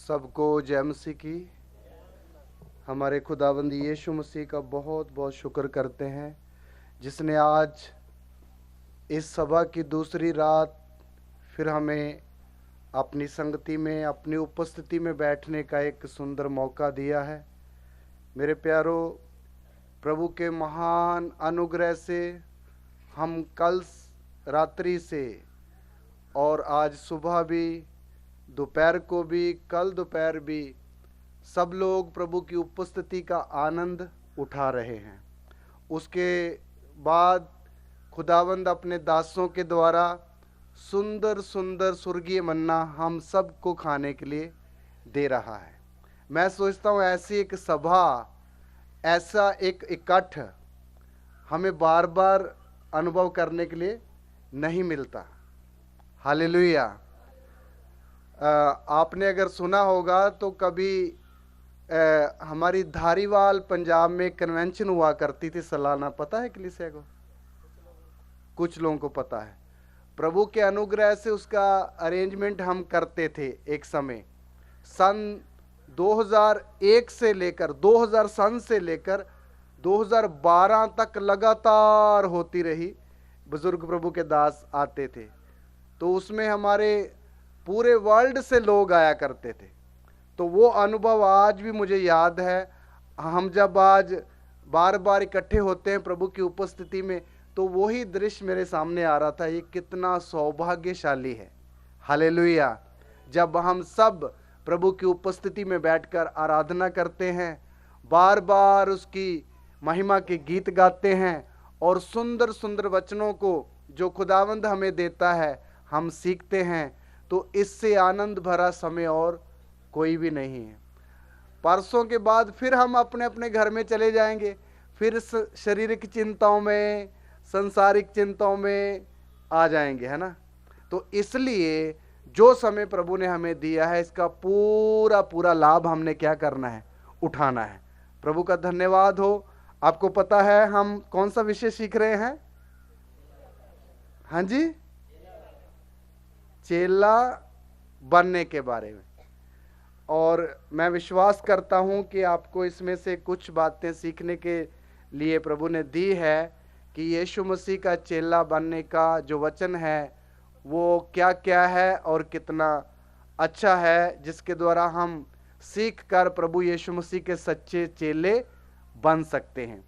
सबको जय मसीह की। हमारे खुदावंद यीशु मसीह का बहुत बहुत शुक्र करते हैं जिसने आज इस सभा की दूसरी रात फिर हमें अपनी संगति में, अपनी उपस्थिति में बैठने का एक सुंदर मौका दिया है। मेरे प्यारो, प्रभु के महान अनुग्रह से हम कल रात्रि से और आज सुबह भी, दोपहर को भी, कल दोपहर भी सब लोग प्रभु की उपस्थिति का आनंद उठा रहे हैं। उसके बाद खुदावंद अपने दासों के द्वारा सुंदर सुंदर स्वर्गीय मन्ना हम सबको खाने के लिए दे रहा है। मैं सोचता हूँ ऐसी एक सभा, ऐसा एक इकट्ठ हमें बार बार अनुभव करने के लिए नहीं मिलता। हालेलुया। आपने अगर सुना होगा तो कभी हमारी धारीवाल पंजाब में कन्वेंशन हुआ करती थी सालाना, पता है कलीसिया को? कुछ लोगों को पता है। प्रभु के अनुग्रह से उसका अरेंजमेंट हम करते थे एक समय। सन 2001 से लेकर 2000 सन से लेकर 2012 तक लगातार होती रही। बुजुर्ग प्रभु के दास आते थे तो उसमें हमारे पूरे वर्ल्ड से लोग आया करते थे। तो वो अनुभव आज भी मुझे याद है। हम जब आज बार बार इकट्ठे होते हैं प्रभु की उपस्थिति में तो वही दृश्य मेरे सामने आ रहा था। ये कितना सौभाग्यशाली है, हालेलुया, जब हम सब प्रभु की उपस्थिति में बैठकर आराधना करते हैं, बार बार उसकी महिमा के गीत गाते हैं और सुंदर सुंदर वचनों को जो खुदावंद हमें देता है हम सीखते हैं। तो इससे आनंद भरा समय और कोई भी नहीं है। परसों के बाद फिर हम अपने अपने घर में चले जाएंगे, फिर शारीरिक चिंताओं में, संसारिक चिंताओं में आ जाएंगे, है ना। तो इसलिए जो समय प्रभु ने हमें दिया है इसका पूरा पूरा लाभ हमने क्या करना है? उठाना है। प्रभु का धन्यवाद हो। आपको पता है हम कौन सा विषय सीख रहे हैं? हाँ जी, चेला बनने के बारे में। और मैं विश्वास करता हूं कि आपको इसमें से कुछ बातें सीखने के लिए प्रभु ने दी है कि यीशु मसीह का चेला बनने का जो वचन है वो क्या क्या है और कितना अच्छा है, जिसके द्वारा हम सीख कर प्रभु यीशु मसीह के सच्चे चेले बन सकते हैं।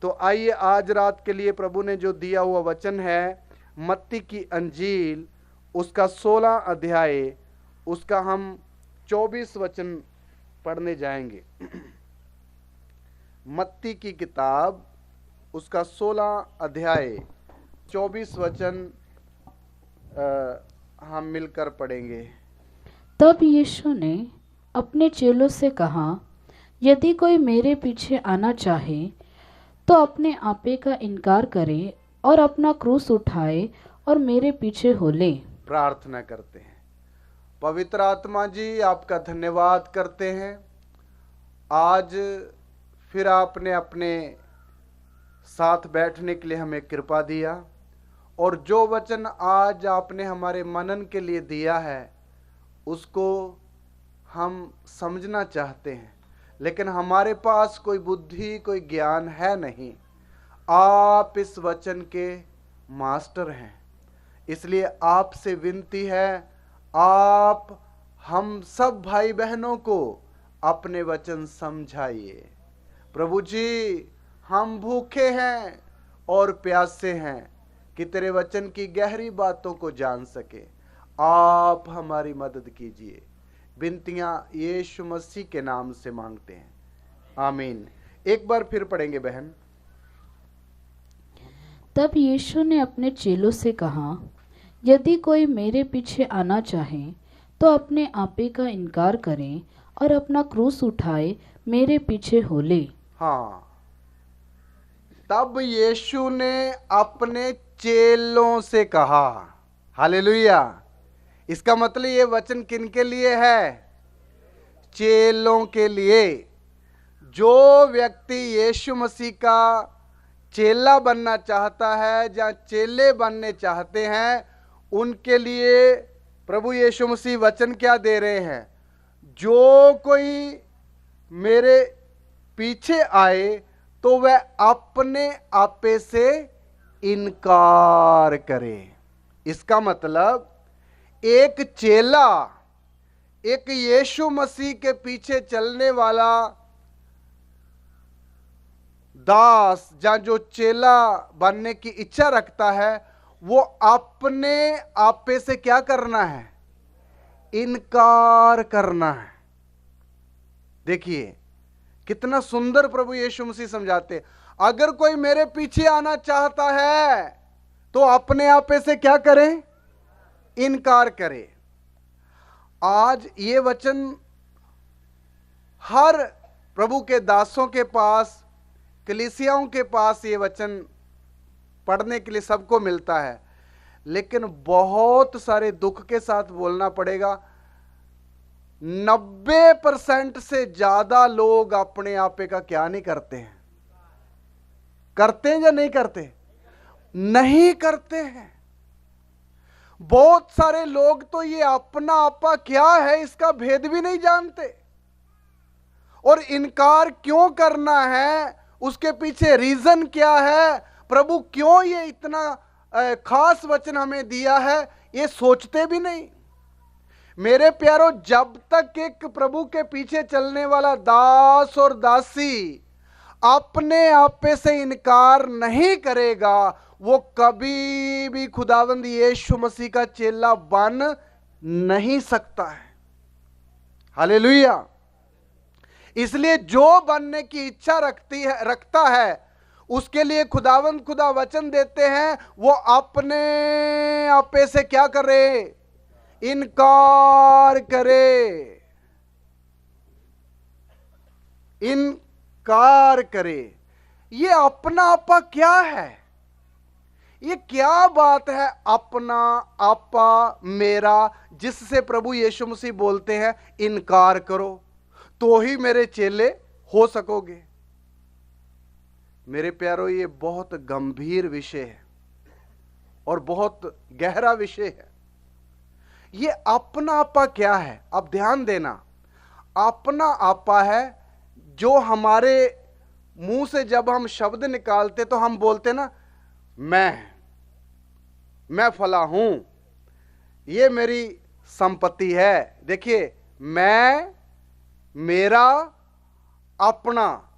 तो आइए आज रात के लिए प्रभु ने जो दिया हुआ वचन है मत्ती की अंजील उसका 16 अध्याय उसका हम 24 वचन पढ़ने जाएंगे। मत्ती की किताब उसका 16 अध्याय 24 वचन हम मिलकर पढ़ेंगे। तब यीशु ने अपने चेलों से कहा, यदि कोई मेरे पीछे आना चाहे तो अपने आपे का इनकार करे और अपना क्रूस उठाए और मेरे पीछे हो ले। प्रार्थना करते हैं। पवित्र आत्मा जी, आपका धन्यवाद करते हैं। आज फिर आपने अपने साथ बैठने के लिए हमें कृपा दिया और जो वचन आज आपने हमारे मनन के लिए दिया है उसको हम समझना चाहते हैं, लेकिन हमारे पास कोई बुद्धि, कोई ज्ञान है नहीं। आप इस वचन के मास्टर हैं, इसलिए आपसे विनती है, आप हम सब भाई बहनों को अपने वचन समझाइए। प्रभु जी, हम भूखे हैं और प्यासे हैं कि तेरे वचन की गहरी बातों को जान सके। आप हमारी मदद कीजिए। विनतियां यीशु मसीह के नाम से मांगते हैं, आमीन। एक बार फिर पढ़ेंगे बहन। तब यीशु ने अपने चेलों से कहा, यदि कोई मेरे पीछे आना चाहे तो अपने आपे का इनकार करे और अपना क्रूस उठाए मेरे पीछे हो ले। हाँ, तब यीशु ने अपने चेलों से कहा। हालेलुया। इसका मतलब ये वचन किन के लिए है? चेलों के लिए। जो व्यक्ति यीशु मसीह का चेला बनना चाहता है, जहाँ चेले बनने चाहते हैं, उनके लिए प्रभु यीशु मसीह वचन क्या दे रहे हैं? जो कोई मेरे पीछे आए तो वह अपने आपे से इनकार करे। इसका मतलब एक चेला, एक यीशु मसीह के पीछे चलने वाला दास या जो चेला बनने की इच्छा रखता है, वो अपने आपे से क्या करना है? इनकार करना है। देखिए कितना सुंदर प्रभु यीशु मसीह समझाते। अगर कोई मेरे पीछे आना चाहता है तो अपने आपे से क्या करे? इनकार करे। आज ये वचन हर प्रभु के दासों के पास, कलीसियाओं के पास ये वचन पढ़ने के लिए सबको मिलता है, लेकिन बहुत सारे दुख के साथ बोलना पड़ेगा, 90% से ज्यादा लोग अपने आपे का क्या नहीं करते हैं? करते हैं या नहीं करते? नहीं करते हैं। बहुत सारे लोग तो ये अपना आपा क्या है इसका भेद भी नहीं जानते, और इनकार क्यों करना है, उसके पीछे रीजन क्या है, प्रभु क्यों ये इतना खास वचन हमें दिया है, ये सोचते भी नहीं। मेरे प्यारों, जब तक एक प्रभु के पीछे चलने वाला दास और दासी अपने आपे से इनकार नहीं करेगा, वो कभी भी खुदावंद यीशु मसीह का चेला बन नहीं सकता है। हालेलुया। इसलिए जो बनने की इच्छा रखता है, उसके लिए खुदावंद खुदा वचन देते हैं, वो अपने आपे से क्या करे? इनकार करे। इनकार करे। ये अपना आपा क्या है? ये क्या बात है अपना आपा मेरा, जिससे प्रभु यीशु मसीह बोलते हैं इनकार करो तो ही मेरे चेले हो सकोगे। मेरे प्यारों, ये बहुत गंभीर विषय है और बहुत गहरा विषय है। ये अपना आपा क्या है? अब ध्यान देना, अपना आपा है जो हमारे मुंह से जब हम शब्द निकालते तो हम बोलते ना, मैं फला हूं, ये मेरी संपत्ति है। देखिए, मैं, मेरा, अपना,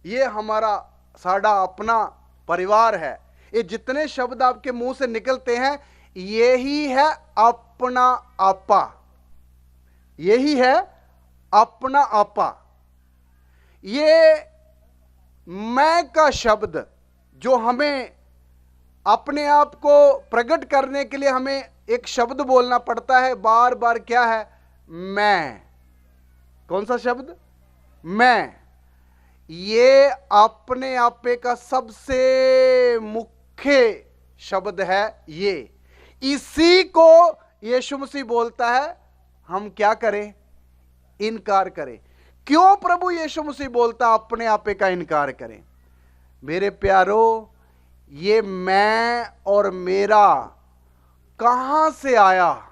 ये हमारा साड़ा अपना परिवार है। ये जितने शब्द आपके मुंह से निकलते हैं, यही है अपना आपा। यही है अपना आपा। ये मैं का शब्द जो हमें अपने आप को प्रकट करने के लिए हमें एक शब्द बोलना पड़ता है बार बार, क्या है? मैं। कौन सा शब्द? मैं। ये अपने आपे का सबसे मुख्य शब्द है। ये इसी को यीशु मसीह बोलता है हम क्या करें? इनकार करें। क्यों प्रभु यीशु मसीह बोलता अपने आपे का इनकार करें? मेरे प्यारों, ये मैं और मेरा कहां से आया,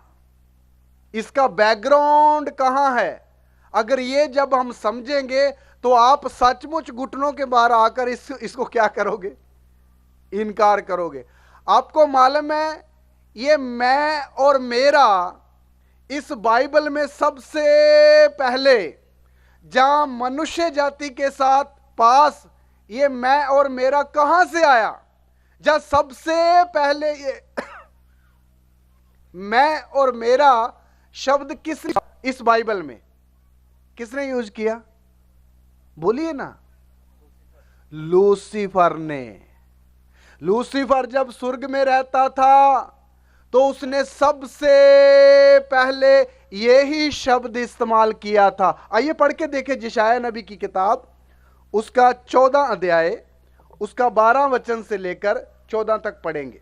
इसका बैकग्राउंड कहां है, अगर ये जब हम समझेंगे तो आप सचमुच घुटनों के बाहर आकर इसको क्या करोगे? इनकार करोगे। आपको मालूम है, ये मैं और मेरा इस बाइबल में सबसे पहले जहां मनुष्य जाति के साथ पास ये मैं और मेरा कहां से आया, जहां सबसे पहले ये मैं और मेरा शब्द किसने इस बाइबल में किसने यूज किया? बोलिए ना। लूसीफर ने। लूसीफर जब स्वर्ग में रहता था तो उसने सबसे पहले यही शब्द इस्तेमाल किया था। आइए पढ़ के देखें यशायाह नबी की किताब, उसका 14 अध्याय, उसका 12 वचन से लेकर 14 तक पढ़ेंगे।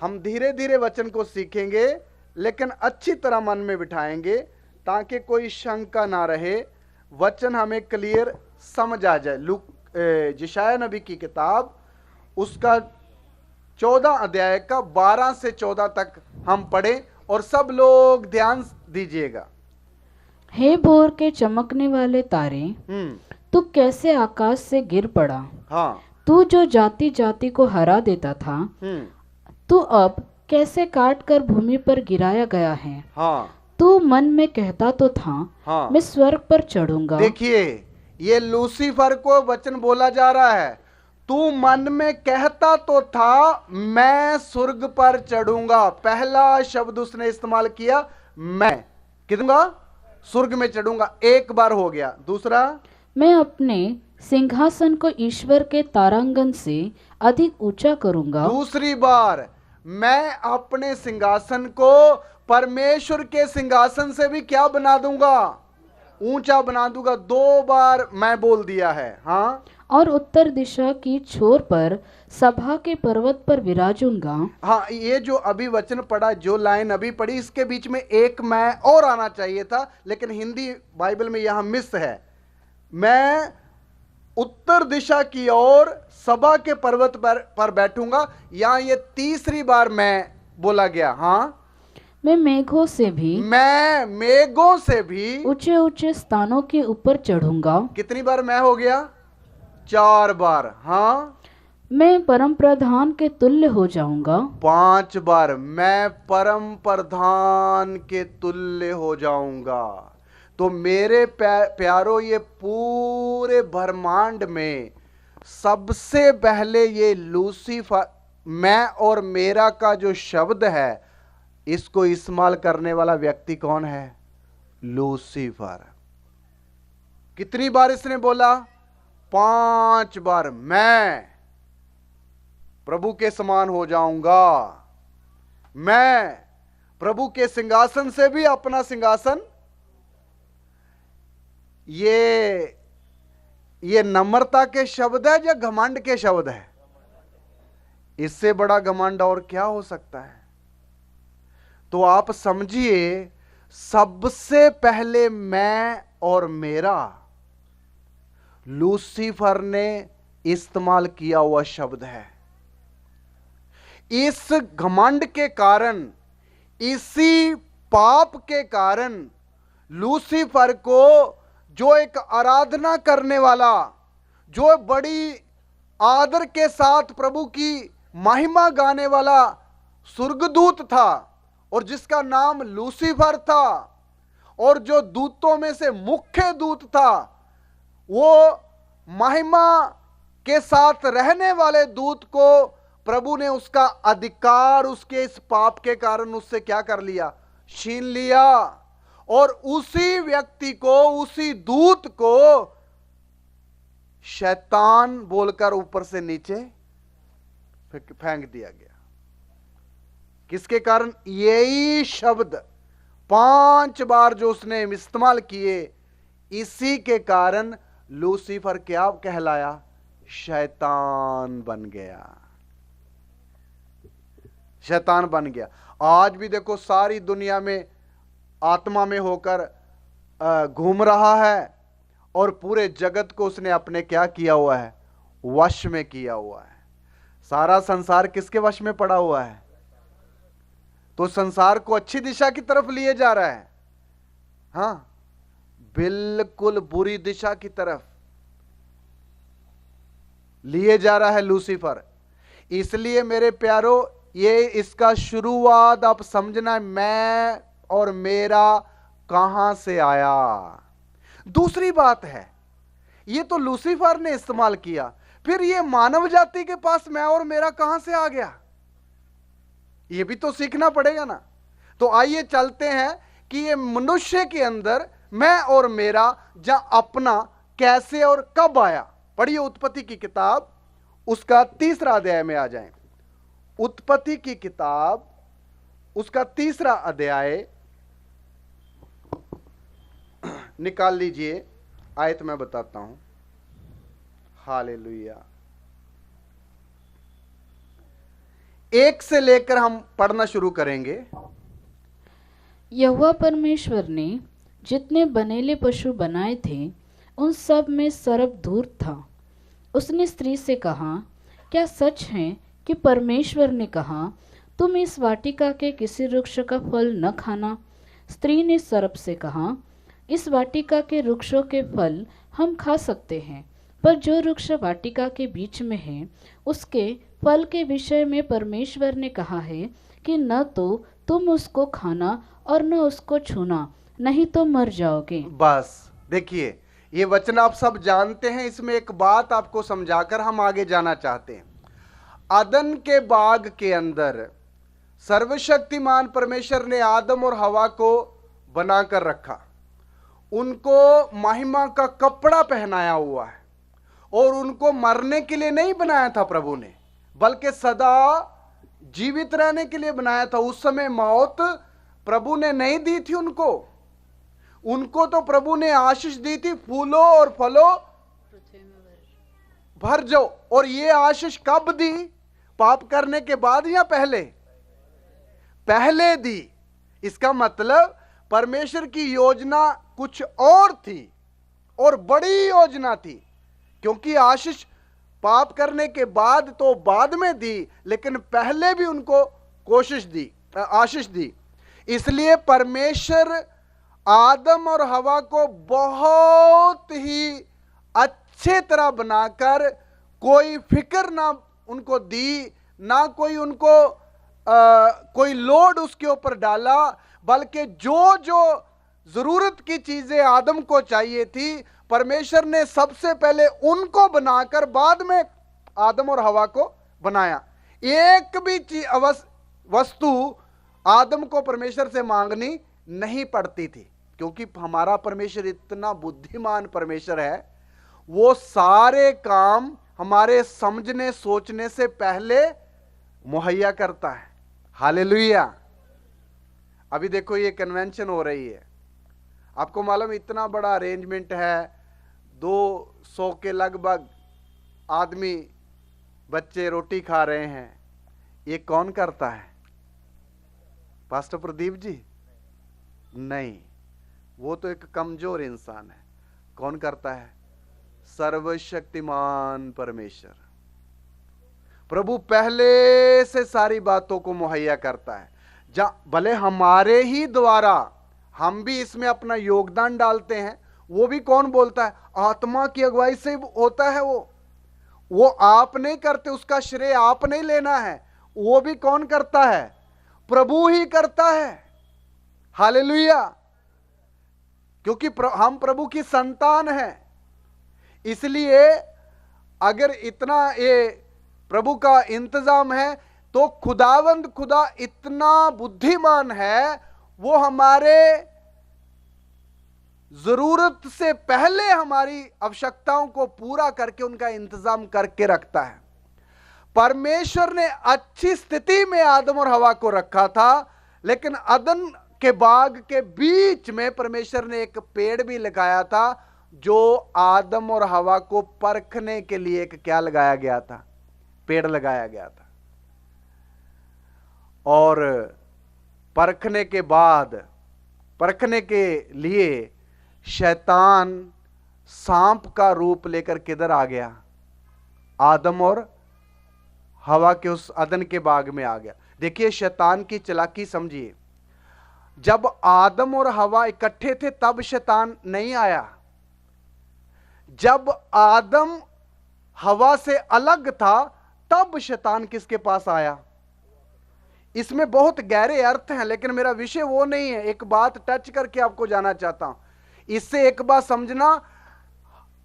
हम धीरे धीरे वचन को सीखेंगे, लेकिन अच्छी तरह मन में बिठाएंगे ताकि कोई शंका ना रहे, वचन हमें क्लियर समझ आ जाए। यशायाह नबी की किताब, उसका 14 अध्याय का 12 से 14 तक हम पढ़ें और सब लोग ध्यान दीजिएगा। हे भोर के चमकने वाले तारे, तू कैसे आकाश से गिर पड़ा। हाँ। तू जो जाति जाति को हरा देता था, तू अब कैसे काट कर भूमि पर गिराया गया है। हाँ। तू मन में कहता तो था, हाँ। मैं स्वर्ग पर चढ़ूंगा। देखिए, ये लूसीफर को वचन बोला जा रहा है, तू मन में कहता तो था मैं स्वर्ग पर चढ़ूंगा। पहला शब्द उसने इस्तेमाल किया, मैं कितूंगा, स्वर्ग में चढ़ूंगा, एक बार हो गया। दूसरा, मैं अपने सिंहासन को ईश्वर के तारांगन से अधिक ऊंचा करूंगा। दूसरी बार, मैं अपने सिंहासन को परमेश्वर के सिंहासन से भी क्या बना दूंगा, ऊंचा बना दूंगा। 2 बार मैं बोल दिया है। हाँ। और उत्तर दिशा की छोर पर सभा के पर्वत पर विराजूंगा। हाँ, ये जो अभी वचन पढ़ा, जो लाइन अभी पढ़ी, इसके बीच में एक मैं और आना चाहिए था, लेकिन हिंदी बाइबल में यहां मिस है। मैं उत्तर दिशा की ओर सभा के पर्वत पर बैठूंगा। यहां ये तीसरी बार मैं बोला गया। हाँ। मैं मेघों से भी ऊंचे ऊंचे स्थानों के ऊपर चढ़ूंगा। कितनी बार मैं हो गया, 4 बार। हाँ। मैं परम प्रधान के तुल्य हो जाऊंगा। 5 बार, मैं परम प्रधान के तुल्य हो जाऊंगा। तो मेरे प्यारो, ये पूरे ब्रह्मांड में सबसे पहले ये लूसीफर, मैं और मेरा का जो शब्द है, इसको इस्तेमाल करने वाला व्यक्ति कौन है, लूसीफर। कितनी बार इसने बोला, 5 बार। मैं प्रभु के समान हो जाऊंगा, मैं प्रभु के सिंहासन से भी अपना सिंहासन। ये नम्रता के शब्द है या घमंड के शब्द है? इससे बड़ा घमंड और क्या हो सकता है? तो आप समझिए, सबसे पहले मैं और मेरा लूसीफर ने इस्तेमाल किया हुआ शब्द है। इस घमंड के कारण, इसी पाप के कारण लूसीफर को, जो एक आराधना करने वाला, जो बड़ी आदर के साथ प्रभु की महिमा गाने वाला स्वर्गदूत था, और जिसका नाम लूसीफर था, और जो दूतों में से मुख्य दूत था, वो महिमा के साथ रहने वाले दूत को प्रभु ने उसका अधिकार, उसके इस पाप के कारण उससे क्या कर लिया, छीन लिया। और उसी व्यक्ति को, उसी दूत को शैतान बोलकर ऊपर से नीचे फेंक दिया गया। किसके कारण? यही शब्द 5 बार जो उसने इस्तेमाल किए, इसी के कारण लूसीफर क्या कहलाया, शैतान बन गया, शैतान बन गया। आज भी देखो, सारी दुनिया में आत्मा में होकर घूम रहा है, और पूरे जगत को उसने अपने क्या किया हुआ है, वश में किया हुआ है। सारा संसार किसके वश में पड़ा हुआ है? तो संसार को अच्छी दिशा की तरफ लिए जा रहा है। हाँ, बिल्कुल बुरी दिशा की तरफ लिए जा रहा है लूसीफर। इसलिए मेरे प्यारो, ये इसका शुरुआत आप समझना है, मैं और मेरा कहां से आया। दूसरी बात है, ये तो लूसीफर ने इस्तेमाल किया, फिर ये मानव जाति के पास मैं और मेरा कहां से आ गया, ये भी तो सीखना पड़ेगा ना। तो आइए चलते हैं कि ये मनुष्य के अंदर मैं और मेरा जहां अपना कैसे और कब आया। पढ़िए उत्पत्ति की किताब, उसका 3रा अध्याय में आ जाएं। उत्पत्ति की किताब, उसका 3रा अध्याय निकाल लीजिए। आयत मैं बताता हूं। हालेलुया। 1 से लेकर हम पढ़ना शुरू करेंगे। यहोवा परमेश्वर ने जितने बनेले पशु बनाए थे, उन सब में सर्प धूर्त था। उसने स्त्री से कहा, क्या सच है कि परमेश्वर ने कहा, तुम इस वाटिका के किसी वृक्ष का फल न खाना? स्त्री ने सर्प से कहा, इस वाटिका के वृक्षों के फल हम खा सकते हैं, पर जो वृक्ष वाटिका के बीच में है उसके फल के विषय में परमेश्वर ने कहा है कि न तो तुम उसको खाना और न उसको छूना, नहीं तो मर जाओगे। बस देखिए, ये वचन आप सब जानते हैं। इसमें एक बात आपको समझाकर हम आगे जाना चाहते हैं। अदन के बाग के अंदर सर्वशक्तिमान परमेश्वर ने आदम और हवा को बनाकर रखा, उनको महिमा का कपड़ा पहनाया हुआ है, और उनको मरने के लिए नहीं बनाया था प्रभु ने, बल्कि सदा जीवित रहने के लिए बनाया था। उस समय मौत प्रभु ने नहीं दी थी उनको तो प्रभु ने आशीष दी थी, फूलो और फलो भर जाओ। और ये आशीष कब दी? पाप करने के बाद या पहले? पहले दी। इसका मतलब परमेश्वर की योजना कुछ और थी, और बड़ी योजना थी, क्योंकि आशीष पाप करने के बाद तो बाद में दी, लेकिन पहले भी उनको आशीष दी। इसलिए परमेश्वर आदम और हवा को बहुत ही अच्छे तरह बनाकर कोई फिक्र ना उनको दी, ना कोई उनको कोई लोड उसके ऊपर डाला, बल्कि जो जो जरूरत की चीजें आदम को चाहिए थी परमेश्वर ने सबसे पहले उनको बनाकर बाद में आदम और हवा को बनाया। एक भी वस्तु आदम को परमेश्वर से मांगनी नहीं पड़ती थी, क्योंकि हमारा परमेश्वर इतना बुद्धिमान परमेश्वर है, वो सारे काम हमारे समझने सोचने से पहले मुहैया करता है। हालेलुया। अभी देखो ये कन्वेंशन हो रही है, आपको मालूम इतना बड़ा अरेंजमेंट है, 200 के लगभग आदमी बच्चे रोटी खा रहे हैं। ये कौन करता है? पास्टर प्रदीप जी? नहीं, वो तो एक कमजोर इंसान है। कौन करता है? सर्वशक्तिमान परमेश्वर। प्रभु पहले से सारी बातों को मुहैया करता है। भले हमारे ही द्वारा हम भी इसमें अपना योगदान डालते हैं, वो भी कौन बोलता है? आत्मा की अगुवाई से होता है। वो आप नहीं करते, उसका श्रेय आप नहीं लेना है, वो भी कौन करता है? प्रभु ही करता है। हालेलुया। क्योंकि हम प्रभु की संतान हैं, इसलिए अगर इतना ये प्रभु का इंतजाम है तो खुदा इतना बुद्धिमान है, वो हमारे जरूरत से पहले हमारी आवश्यकताओं को पूरा करके उनका इंतजाम करके रखता है। परमेश्वर ने अच्छी स्थिति में आदम और हवा को रखा था, लेकिन अदन के बाग के बीच में परमेश्वर ने एक पेड़ भी लगाया था, जो आदम और हवा को परखने के लिए एक क्या लगाया गया था? पेड़ लगाया गया था। और परखने के लिए शैतान सांप का रूप लेकर किधर आ गया? आदम और हवा के उस अदन के बाग में आ गया। देखिए शैतान की चालाकी समझिए। जब आदम और हवा इकट्ठे थे तब शैतान नहीं आया। जब आदम हवा से अलग था तब शैतान किसके पास आया? इसमें बहुत गहरे अर्थ हैं, लेकिन मेरा विषय वो नहीं है। एक बात टच करके आपको जाना चाहता हूं। इससे एक बात समझना,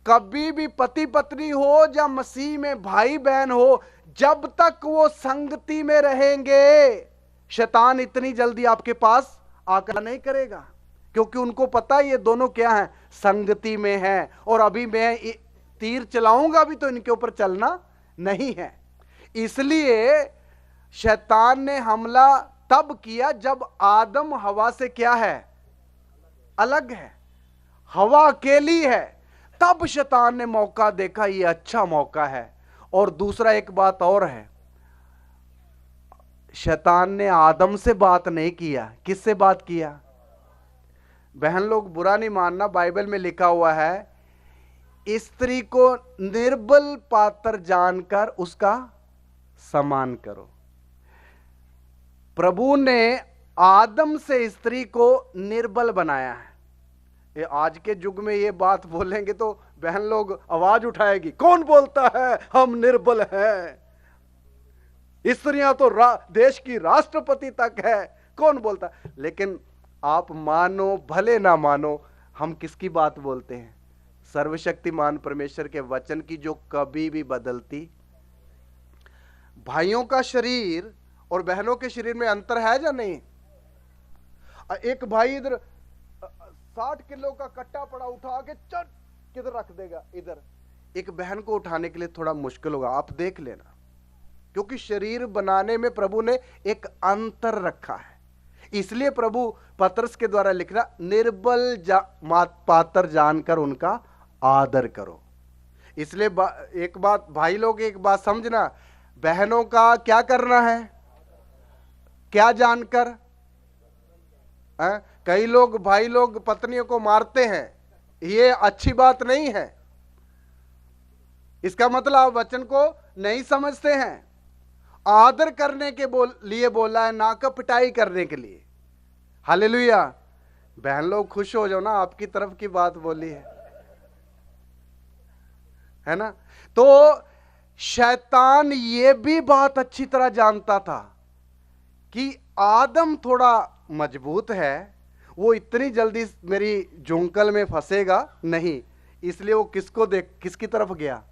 कभी भी पति पत्नी हो या मसीह में भाई बहन हो, जब तक वो संगति में रहेंगे शैतान इतनी जल्दी आपके पास आकर नहीं करेगा, क्योंकि उनको पता है ये दोनों क्या हैं? संगति में हैं। और अभी मैं तीर चलाऊंगा भी तो इनके ऊपर चलना नहीं है। इसलिए शैतान ने हमला तब किया जब आदम हवा से क्या है? अलग है, हवा अकेली है। तब शैतान ने मौका देखा, ये अच्छा मौका है। और दूसरा एक बात और है, शैतान ने आदम से बात नहीं किया। किससे बात किया? बहन लोग बुरा नहीं मानना, बाइबल में लिखा हुआ है, स्त्री को निर्बल पात्र जानकर उसका सम्मान करो। प्रभु ने आदम से स्त्री को निर्बल बनाया है, ये आज के युग में ये बात बोलेंगे तो बहन लोग आवाज उठाएगी, कौन बोलता है हम निर्बल हैं? स्त्रियां तो देश की राष्ट्रपति तक है, कौन बोलता? लेकिन आप मानो भले ना मानो, हम किसकी बात बोलते हैं? सर्वशक्तिमान परमेश्वर के वचन की, जो कभी भी बदलती। भाइयों का शरीर और बहनों के शरीर में अंतर है या नहीं? एक भाई इधर 60 किलो का कट्टा पड़ा उठा के चट किधर रख देगा, इधर। एक बहन को उठाने के लिए थोड़ा मुश्किल होगा, आप देख लेना, क्योंकि शरीर बनाने में प्रभु ने एक अंतर रखा है। इसलिए प्रभु पतरस के द्वारा लिख रहा, निर्बल पात्र जानकर उनका आदर करो। इसलिए एक बात भाई लोग, एक बात समझना, बहनों का क्या करना है? क्या जानकर? कई लोग भाई लोग पत्नियों को मारते हैं, ये अच्छी बात नहीं है। इसका मतलब आप वचन को नहीं समझते हैं। आदर करने के लिए बोला है, ना कि पिटाई करने के लिए। हालेलुया। बहन लोग खुश हो जाओ ना, आपकी तरफ की बात बोली है ना? तो शैतान ये भी बात अच्छी तरह जानता था कि आदम थोड़ा मजबूत है, वो इतनी जल्दी मेरी जोंकल में फंसेगा नहीं। इसलिए वो किसकी तरफ गया?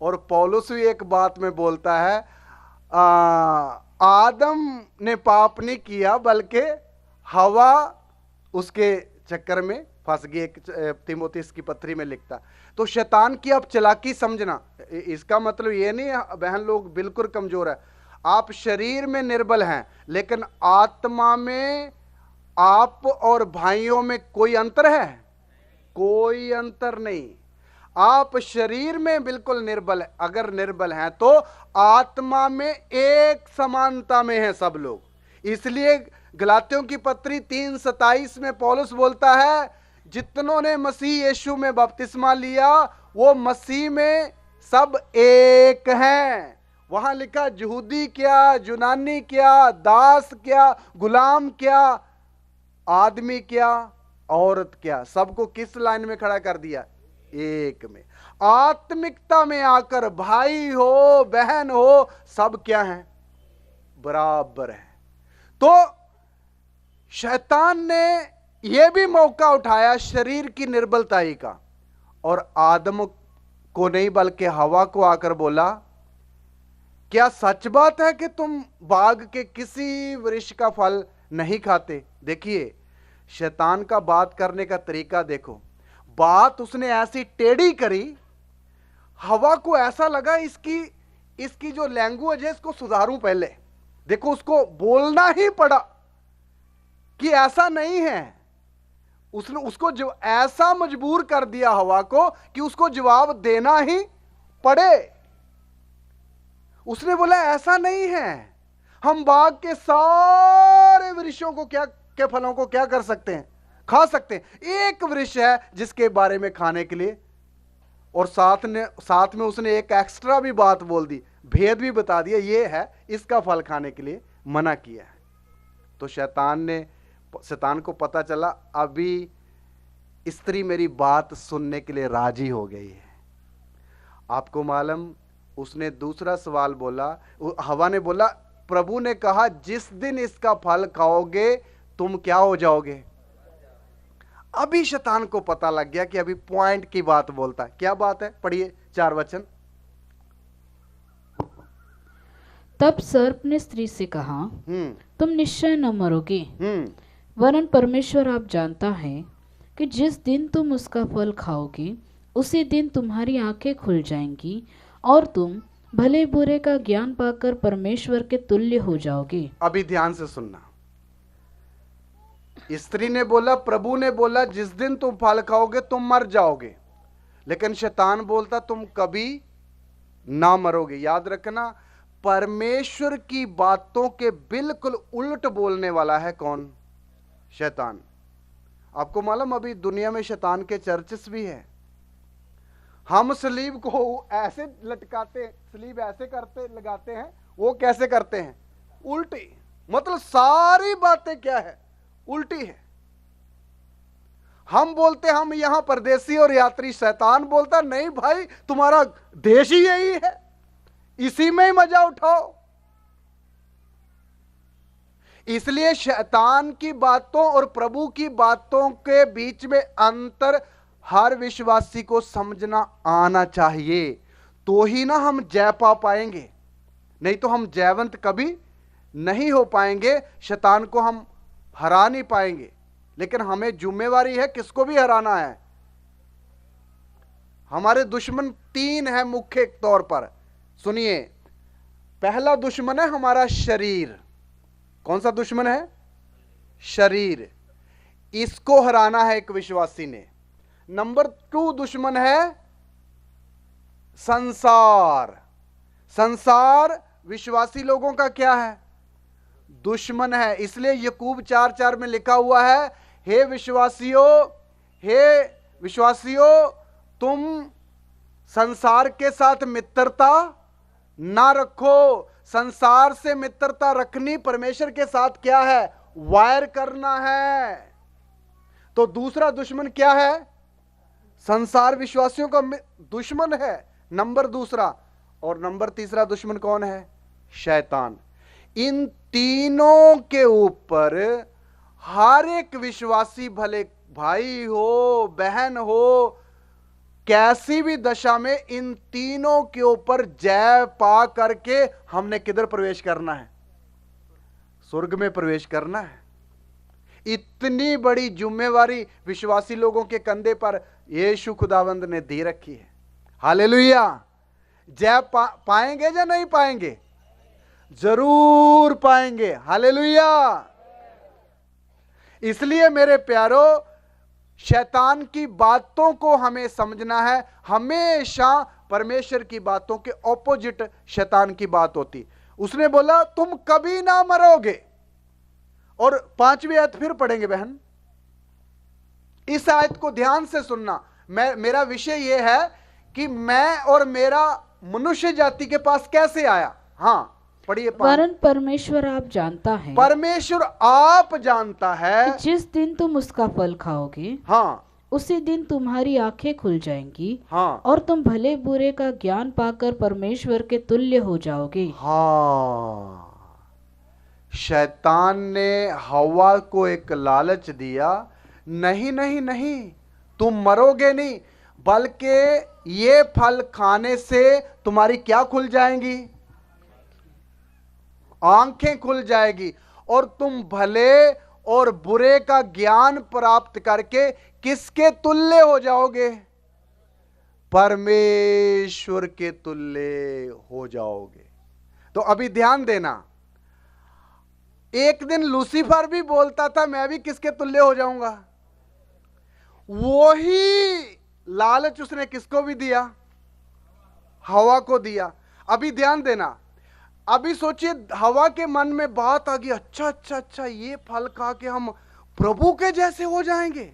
और पौलुस भी एक बात में बोलता है, आदम ने पाप नहीं किया, बल्कि हवा उसके चक्कर में फंस गई। तीमुथियुस की पत्री में लिखता। तो शैतान की आप चालाकी समझना। इसका मतलब ये नहीं बहन लोग बिल्कुल कमजोर है, आप शरीर में निर्बल हैं, लेकिन आत्मा में आप और भाइयों में कोई अंतर है? कोई अंतर नहीं। आप शरीर में बिल्कुल निर्बल है, अगर निर्बल हैं तो आत्मा में एक समानता में है सब लोग। इसलिए गलातियों की पत्री 3:27 में पौलुस बोलता है, जितनों ने मसीह यीशु में बपतिस्मा लिया वो मसीह में सब एक हैं। वहां लिखा, यहूदी क्या, यूनानी क्या, दास क्या, गुलाम क्या, आदमी क्या, औरत क्या, सबको किस लाइन में खड़ा कर दिया? एक में। आत्मिकता में आकर भाई हो बहन हो, सब क्या है? बराबर है। तो शैतान ने यह भी मौका उठाया शरीर की निर्बलताई का, और आदम को नहीं बल्कि हवा को आकर बोला, क्या सच बात है कि तुम बाग के किसी वृक्ष का फल नहीं खाते? देखिए शैतान का बात करने का तरीका देखो। बात उसने ऐसी टेढ़ी करी, हवा को ऐसा लगा इसकी जो लैंग्वेज है इसको सुधारूं पहले। देखो उसको बोलना ही पड़ा कि ऐसा नहीं है। उसने उसको जो ऐसा मजबूर कर दिया हवा को कि उसको जवाब देना ही पड़े। उसने बोला ऐसा नहीं है, हम बाग के सारे वृक्षों को के फलों को क्या कर सकते हैं? खा सकते हैं। एक वृक्ष है जिसके बारे में खाने के लिए, और साथ में उसने एक एक्स्ट्रा भी बात बोल दी, भेद भी बता दिया, ये है इसका फल खाने के लिए मना किया है। तो शैतान को पता चला अभी स्त्री मेरी बात सुनने के लिए राजी हो गई है। आपको मालूम, उसने दूसरा सवाल बोला, हवा ने बोला, प्रभु ने कहा जिस दिन इसका फल खाओगे तुम क्या हो जाओगे? अभी शैतान को पता लग गया कि अभी पॉइंट की बात बोलता है। क्या बात है? पढ़िए 4 वचन। तब सर्प ने स्त्री से कहा, तुम निश्चय न मरोगे, वरन परमेश्वर आप जानता है कि जिस दिन तुम उसका फल खाओगे उसी दिन तुम्हारी आंखें खुल जाएंगी और तुम भले बुरे का ज्ञान पाकर परमेश्वर के तुल्य हो जाओगे। अभी ध्यान से सुनना। स्त्री ने बोला, प्रभु ने बोला जिस दिन तुम फल खाओगे तुम मर जाओगे, लेकिन शैतान बोलता तुम कभी ना मरोगे। याद रखना, परमेश्वर की बातों के बिल्कुल उल्ट बोलने वाला है कौन? शैतान। आपको मालूम अभी दुनिया में शैतान के चर्चेस भी है। हम सलीब को ऐसे लटकाते, सलीब ऐसे करते लगाते हैं, वो कैसे करते हैं? उल्टी। मतलब सारी बातें क्या है? उल्टी है। हम बोलते हम यहां परदेसी और यात्री, शैतान बोलता नहीं भाई तुम्हारा देश ही यही है, इसी में ही मजा उठाओ। इसलिए शैतान की बातों और प्रभु की बातों के बीच में अंतर हर विश्वासी को समझना आना चाहिए, तो ही ना हम जय पा पाएंगे, नहीं तो हम जयवंत कभी नहीं हो पाएंगे, शैतान को हम हरा नहीं पाएंगे। लेकिन हमें जिम्मेवारी है किसको भी हराना है। हमारे दुश्मन 3 है मुख्य तौर पर, सुनिए। पहला दुश्मन है हमारा शरीर। कौन सा दुश्मन है? शरीर। इसको हराना है एक विश्वासी ने। नंबर 2 दुश्मन है संसार। संसार विश्वासी लोगों का क्या है? दुश्मन है। इसलिए याकूब 4:4 में लिखा हुआ है, हे विश्वासियों तुम संसार के साथ मित्रता ना रखो। संसार से मित्रता रखनी परमेश्वर के साथ क्या है? वायर करना है। तो दूसरा दुश्मन क्या है? संसार विश्वासियों का दुश्मन है, नंबर दूसरा। और नंबर तीसरा दुश्मन कौन है? शैतान। इन तीनों के ऊपर हर एक विश्वासी, भले भाई हो बहन हो, कैसी भी दशा में इन तीनों के ऊपर जय पा करके हमने किधर प्रवेश करना है? स्वर्ग में प्रवेश करना है। इतनी बड़ी जिम्मेवारी विश्वासी लोगों के कंधे पर यीशु खुदावंद ने दे रखी है। हालेलुया। जय पाएंगे या नहीं पाएंगे? जरूर पाएंगे। हालेलुया। इसलिए मेरे प्यारो, शैतान की बातों को हमें समझना है। हमेशा परमेश्वर की बातों के ऑपोजिट शैतान की बात होती। उसने बोला तुम कभी ना मरोगे। और 5वीं आयत फिर पढ़ेंगे बहन। इस आयत को ध्यान से सुनना। मेरा विषय यह है कि मैं और मेरा मनुष्य जाति के पास कैसे आया। हाँ पढ़िए। वरन परमेश्वर आप जानता है, परमेश्वर आप जानता है कि जिस दिन तुम उसका फल खाओगे, हाँ, उसी दिन तुम्हारी आंखें खुल जाएंगी, हाँ, और तुम भले बुरे का ज्ञान पाकर परमेश्वर के तुल्य हो जाओगे। हाँ। शैतान ने हवा को एक लालच दिया, नहीं नहीं नहीं, तुम मरोगे नहीं, बल्कि ये फल खाने से तुम्हारी क्या खुल जाएंगी? आंखें खुल जाएगी, और तुम भले और बुरे का ज्ञान प्राप्त करके किसके तुल्य हो जाओगे? परमेश्वर के तुल्य हो जाओगे। तो अभी ध्यान देना, एक दिन लूसीफर भी बोलता था मैं भी किसके तुल्य हो जाऊंगा। वही लालच उसने किसको भी दिया? हवा को दिया। अभी ध्यान देना, अभी सोचिए हवा के मन में बात आ गई, अच्छा अच्छा अच्छा ये फल खा के हम प्रभु के जैसे हो जाएंगे।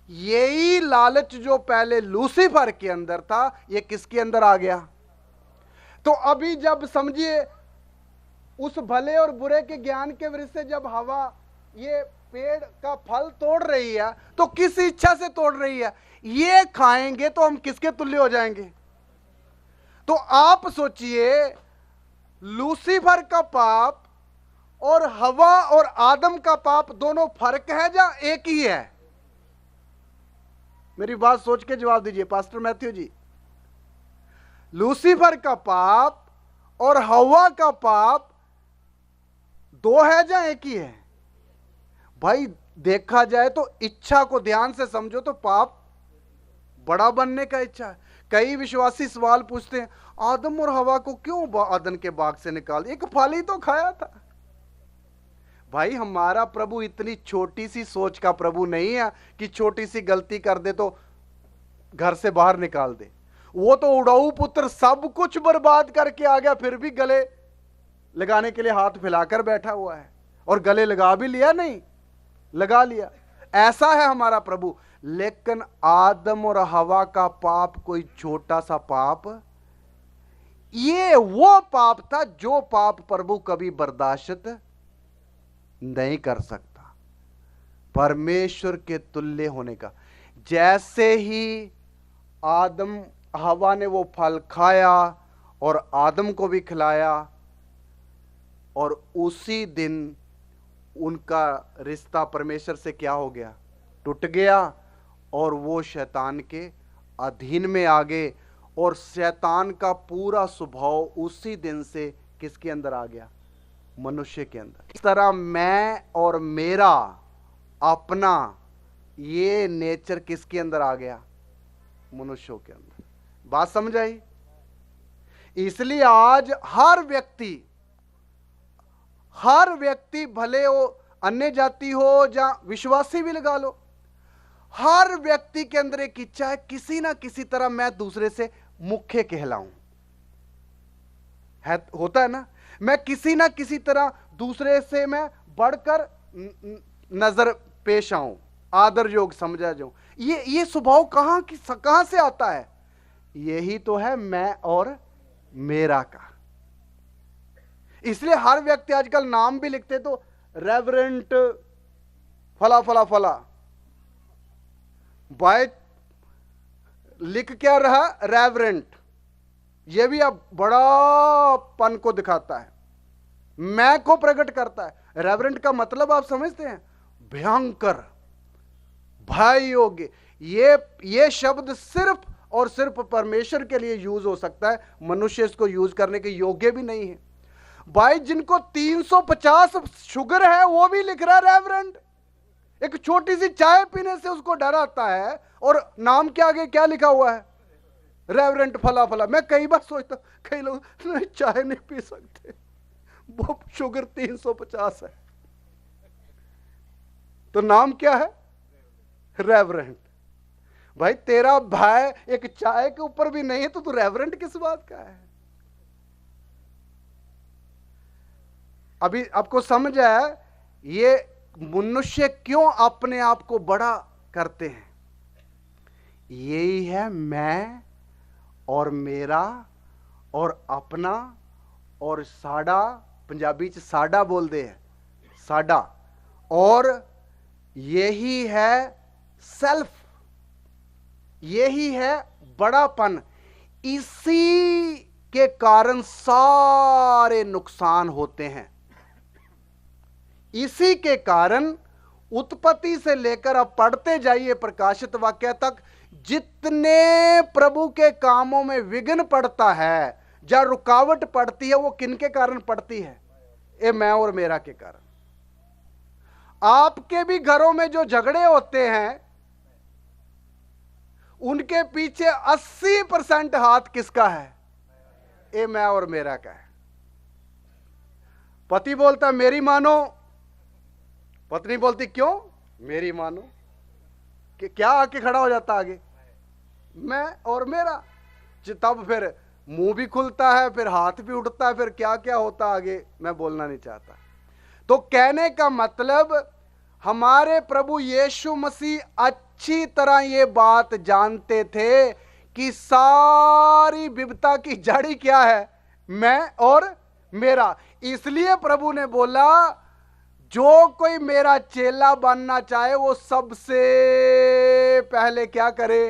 यही लालच जो पहले लूसीफर के अंदर था, ये किसके अंदर आ गया? तो अभी जब समझिए उस भले और बुरे के ज्ञान के वृक्ष से जब हवा ये पेड़ का फल तोड़ रही है, तो किस इच्छा से तोड़ रही है? ये खाएंगे तो हम किसके तुल्य हो जाएंगे? तो आप सोचिए, लूसीफर का पाप और हवा और आदम का पाप दोनों फर्क है या एक ही है? मेरी बात सोच के जवाब दीजिए पास्टर मैथ्यू जी। लूसीफर का पाप और हवा का पाप दो है या एक ही है? भाई देखा जाए तो इच्छा को ध्यान से समझो तो पाप बड़ा बनने का इच्छा है। कई विश्वासी सवाल पूछते हैं, आदम और हवा को क्यों अदन के बाग से निकाल, एक फल ही तो खाया था। भाई हमारा प्रभु इतनी छोटी सी सोच का प्रभु नहीं है कि छोटी सी गलती कर दे तो घर से बाहर निकाल दे। वो तो उड़ाऊ पुत्र सब कुछ बर्बाद करके आ गया, फिर भी गले लगाने के लिए हाथ फैलाकर बैठा हुआ है, और गले लगा भी लिया, नहीं लगा लिया। ऐसा है हमारा प्रभु। लेकिन आदम और हवा का पाप कोई छोटा सा पाप, ये वो पाप था जो पाप प्रभु कभी बर्दाश्त नहीं कर सकता। परमेश्वर के तुल्य होने का। जैसे ही आदम हवा ने वो फल खाया और आदम को भी खिलाया, और उसी दिन उनका रिश्ता परमेश्वर से क्या हो गया? टूट गया, और वो शैतान के अधीन में आ गए, और शैतान का पूरा स्वभाव उसी दिन से किसके अंदर आ गया? मनुष्य के अंदर। इस तरह मैं और मेरा अपना ये नेचर किसके अंदर आ गया? मनुष्यों के अंदर। बात समझ आई? इसलिए आज हर व्यक्ति भले वो अन्य जाति हो या विश्वासी भी लगा लो, हर व्यक्ति के अंदर एक इच्छा है किसी ना किसी तरह मैं दूसरे से मुख्य कहलाऊं। होता है ना, मैं किसी ना किसी तरह दूसरे से मैं बढ़कर नजर पेश आऊं, आदर योग समझा जाऊं। ये स्वभाव कहां से आता है? यही तो है मैं और मेरा का। इसलिए हर व्यक्ति आजकल नाम भी लिखते तो रेवरेंट फला फला फला, बाय लिख क्या रहा? रेवरेंट। यह भी अब बड़ापन को दिखाता है, मैं को प्रकट करता है। रेवरेंट का मतलब आप समझते हैं? भयंकर, भय योग्य। ये शब्द सिर्फ और सिर्फ परमेश्वर के लिए यूज हो सकता है, मनुष्य इसको यूज करने के योग्य भी नहीं है। भाई जिनको 350 शुगर है वो भी लिख रहा है रेवरेंट। एक छोटी सी चाय पीने से उसको डर आता है, और नाम के आगे क्या लिखा हुआ है? रेवरेंट फला फला। मैं कई बार सोचता हूं कई लोग नहीं चाय नहीं पी सकते, वो शुगर 350 है, तो नाम क्या है? रेवरेंट। भाई तेरा भाई एक चाय के ऊपर भी नहीं है तो तू रेवरेंट किस बात का है? अभी आपको समझ आया ये मनुष्य क्यों अपने आप को बड़ा करते हैं? यही है मैं और मेरा और अपना और साडा। पंजाबी च साडा बोलते हैं, साडा। और यही है सेल्फ, यही है बड़ापन। इसी के कारण सारे नुकसान होते हैं। इसी के कारण उत्पत्ति से लेकर अब पढ़ते जाइए प्रकाशित वाक्य तक, जितने प्रभु के कामों में विघ्न पड़ता है या रुकावट पड़ती है, वो किनके कारण पड़ती है? ये मैं और मेरा के कारण। आपके भी घरों में जो झगड़े होते हैं उनके पीछे 80% हाथ किसका है? ये मैं और मेरा का है। पति बोलता मेरी मानो, पत्नी बोलती क्यों? मेरी मानो। कि क्या आके खड़ा हो जाता आगे? मैं और मेरा। तब फिर मुंह भी खुलता है, फिर हाथ भी उठता है, फिर क्या क्या होता आगे मैं बोलना नहीं चाहता। तो कहने का मतलब हमारे प्रभु यीशु मसीह अच्छी तरह ये बात जानते थे कि सारी विविधता की जड़ी क्या है? मैं और मेरा। इसलिए प्रभु ने बोला जो कोई मेरा चेला बनना चाहे वो सबसे पहले क्या करे?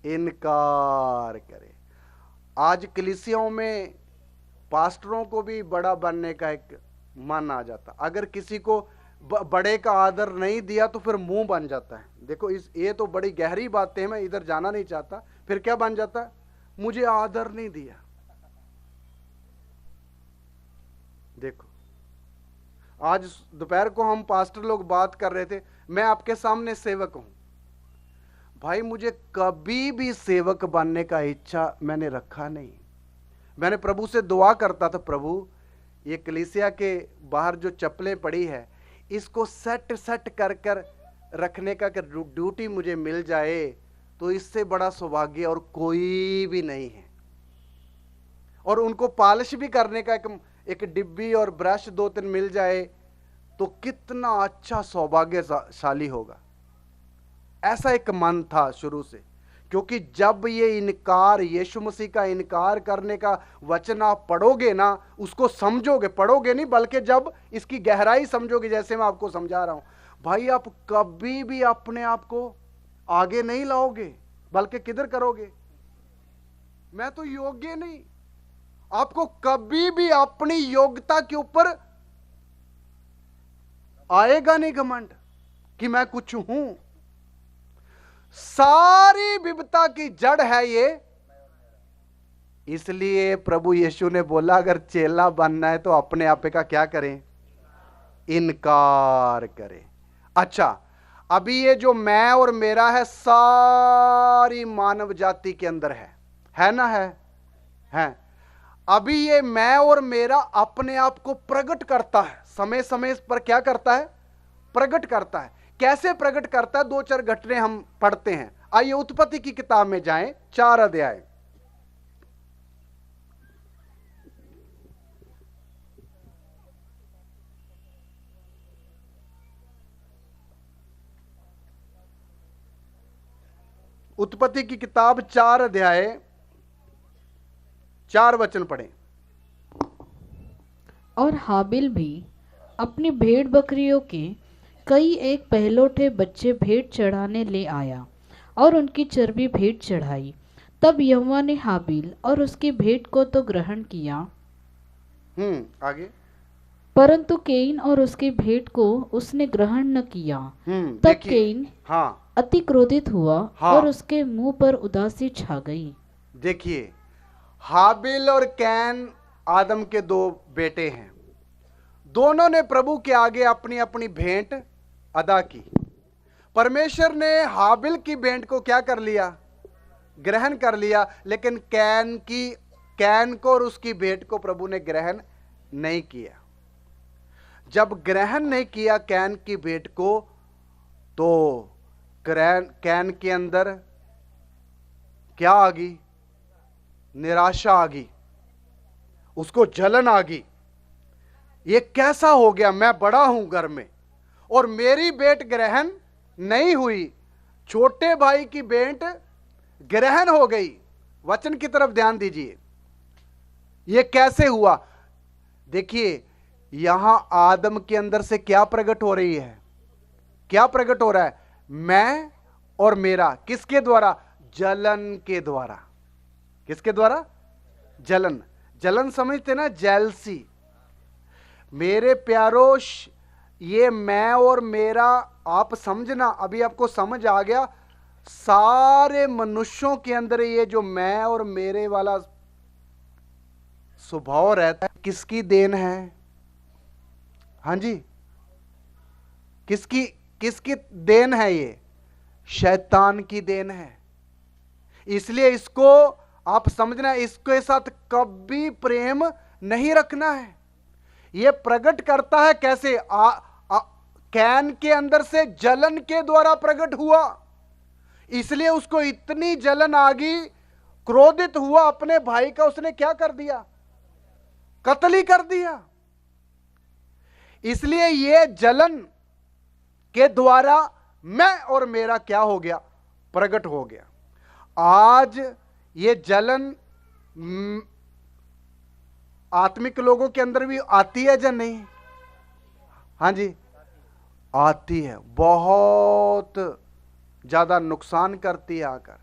इनकार करे। आज कलीसियाओं में पास्टरों को भी बड़ा बनने का एक मन आ जाता। अगर किसी को बड़े का आदर नहीं दिया तो फिर मुंह बन जाता है। देखो ये तो बड़ी गहरी बातें हैं, मैं इधर जाना नहीं चाहता। फिर क्या बन जाता है? मुझे आदर नहीं दिया। देखो आज दोपहर को हम पास्टर लोग बात कर रहे थे, मैं आपके सामने सेवक हूं भाई, मुझे कभी भी सेवक बनने का इच्छा मैंने रखा नहीं। मैंने प्रभु से दुआ करता था, प्रभु ये कलीसिया के बाहर जो चप्पलें पड़ी है इसको सेट कर रखने का ड्यूटी मुझे मिल जाए तो इससे बड़ा सौभाग्य और कोई भी नहीं है। और उनको पॉलिश भी करने का एक डिब्बी और ब्रश 2-3 मिल जाए तो कितना अच्छा सौभाग्यशाली होगा। ऐसा एक मन था शुरू से क्योंकि जब ये इनकार, यीशु मसीह का इनकार करने का वचन आप पढ़ोगे ना, उसको समझोगे, पढ़ोगे नहीं बल्कि जब इसकी गहराई समझोगे, जैसे मैं आपको समझा रहा हूं भाई, आप कभी भी अपने आप को आगे नहीं लाओगे, बल्कि किधर करोगे, मैं तो योग्य नहीं। आपको कभी भी अपनी योग्यता के ऊपर आएगा नहीं घमंड कि मैं कुछ हूं। सारी विपदा की जड़ है ये। इसलिए प्रभु यीशु ने बोला अगर चेला बनना है तो अपने आप का क्या करें, इनकार करें। अच्छा, अभी ये जो मैं और मेरा है सारी मानव जाति के अंदर है ना, है। अभी ये मैं और मेरा अपने आप को प्रकट करता है, समय समय पर क्या करता है, प्रकट करता है। कैसे प्रकट करता है, 2-4 घटने हम पढ़ते हैं। आइए उत्पत्ति की किताब में जाएं, 4 अध्याय। उत्पत्ति की किताब 4 अध्याय 4 वचन पढ़ें। और हाबिल भी अपनी भेड़ बकरियों के कई एक पहलौठे बच्चे भेंट चढ़ाने ले आया और उनकी चर्बी भेंट चढ़ाई। तब यहोवा ने हाबिल और उसकी भेंट को तो ग्रहण किया, आगे, परंतु कैन और उसकी भेंट को उसने ग्रहण न किया। तब कैन अति क्रोधित हुआ और उसके मुंह पर उदासी छा गई। देखिए, हाबिल और कैन आदम के 2 बेटे हैं। दोनों ने प्रभु के आगे अपनी अपनी भेंट अदा की। परमेश्वर ने हाबिल की भेंट को क्या कर लिया, ग्रहण कर लिया, लेकिन कैन को और उसकी भेंट को प्रभु ने ग्रहण नहीं किया। जब ग्रहण नहीं किया कैन की भेंट को, तो कैन के अंदर क्या आ गई, निराशा आ गई, उसको जलन आ गई। ये कैसा हो गया, मैं बड़ा हूं घर में और मेरी भेंट ग्रहण नहीं हुई, छोटे भाई की भेंट ग्रहण हो गई। वचन की तरफ ध्यान दीजिए, ये कैसे हुआ। देखिए, यहां आदम के अंदर से क्या प्रकट हो रही है, क्या प्रकट हो रहा है, मैं और मेरा। किसके द्वारा, जलन के द्वारा। किसके द्वारा, जलन। जलन समझते ना, जेलसी। मेरे प्यारो, ये मैं और मेरा आप समझना, अभी आपको समझ आ गया। सारे मनुष्यों के अंदर ये जो मैं और मेरे वाला स्वभाव रहता है, किसकी देन है, हां जी, किसकी देन है, ये शैतान की देन है। इसलिए इसको आप समझना, इसके साथ कभी प्रेम नहीं रखना है। यह प्रकट करता है कैसे, कैन के अंदर से जलन के द्वारा प्रकट हुआ, इसलिए उसको इतनी जलन आ गई, क्रोधित हुआ, अपने भाई का उसने क्या कर दिया, कत्ल ही कर दिया। इसलिए यह जलन के द्वारा मैं और मेरा क्या हो गया, प्रकट हो गया। आज ये जलन आत्मिक लोगों के अंदर भी आती है या नहीं, हां जी, आती है, बहुत ज्यादा नुकसान करती है आकर।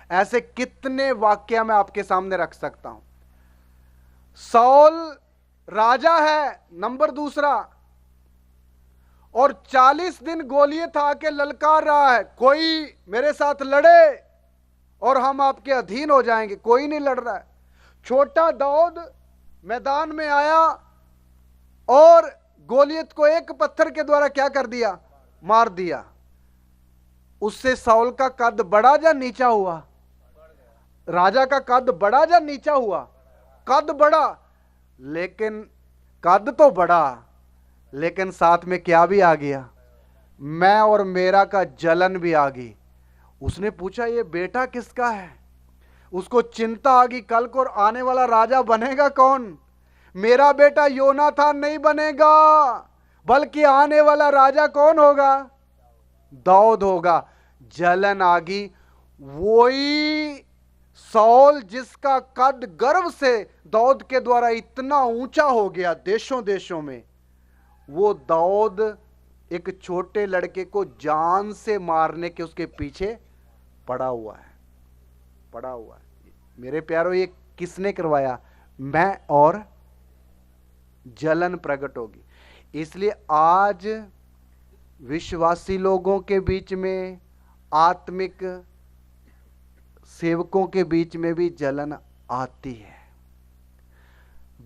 ऐसे कितने वाक्य मैं आपके सामने रख सकता हूं। सौल राजा है, नंबर 2, और 40 दिन गोलियत आके ललकार रहा है, कोई मेरे साथ लड़े और हम आपके अधीन हो जाएंगे, कोई नहीं लड़ रहा है। छोटा दाऊद मैदान में आया और गोलियत को एक पत्थर के द्वारा क्या कर दिया, मार दिया। उससे साउल का कद बढ़ा या नीचा हुआ, राजा का कद बढ़ा या नीचा हुआ, कद बढ़ा। लेकिन कद तो बढ़ा, लेकिन साथ में क्या भी आ गया, मैं और मेरा का जलन भी आ गई। उसने पूछा ये बेटा किसका है, उसको चिंता आ गई, कल को आने वाला राजा बनेगा कौन, मेरा बेटा योनाथान नहीं बनेगा, बल्कि आने वाला राजा कौन होगा, दाऊद होगा। जलन आ गई, वही सौल जिसका कद गर्व से दाऊद के द्वारा इतना ऊंचा हो गया देशों देशों में, वो दाऊद एक छोटे लड़के को जान से मारने के उसके पीछे पड़ा हुआ है। मेरे प्यारों, ये किसने करवाया? मैं और जलन प्रकट होगी। इसलिए आज विश्वासी लोगों के बीच में, आत्मिक सेवकों के बीच में भी जलन आती है।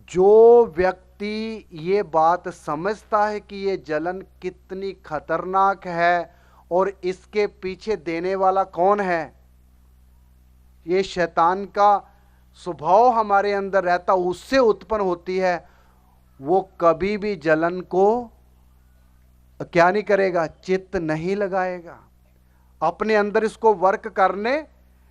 जो व्यक्ति ये बात समझता है कि ये जलन कितनी खतरनाक है और इसके पीछे देने वाला कौन है, ये शैतान का स्वभाव हमारे अंदर रहता, उससे उत्पन्न होती है, वो कभी भी जलन को क्या नहीं करेगा? चित्त नहीं लगाएगा, अपने अंदर इसको वर्क करने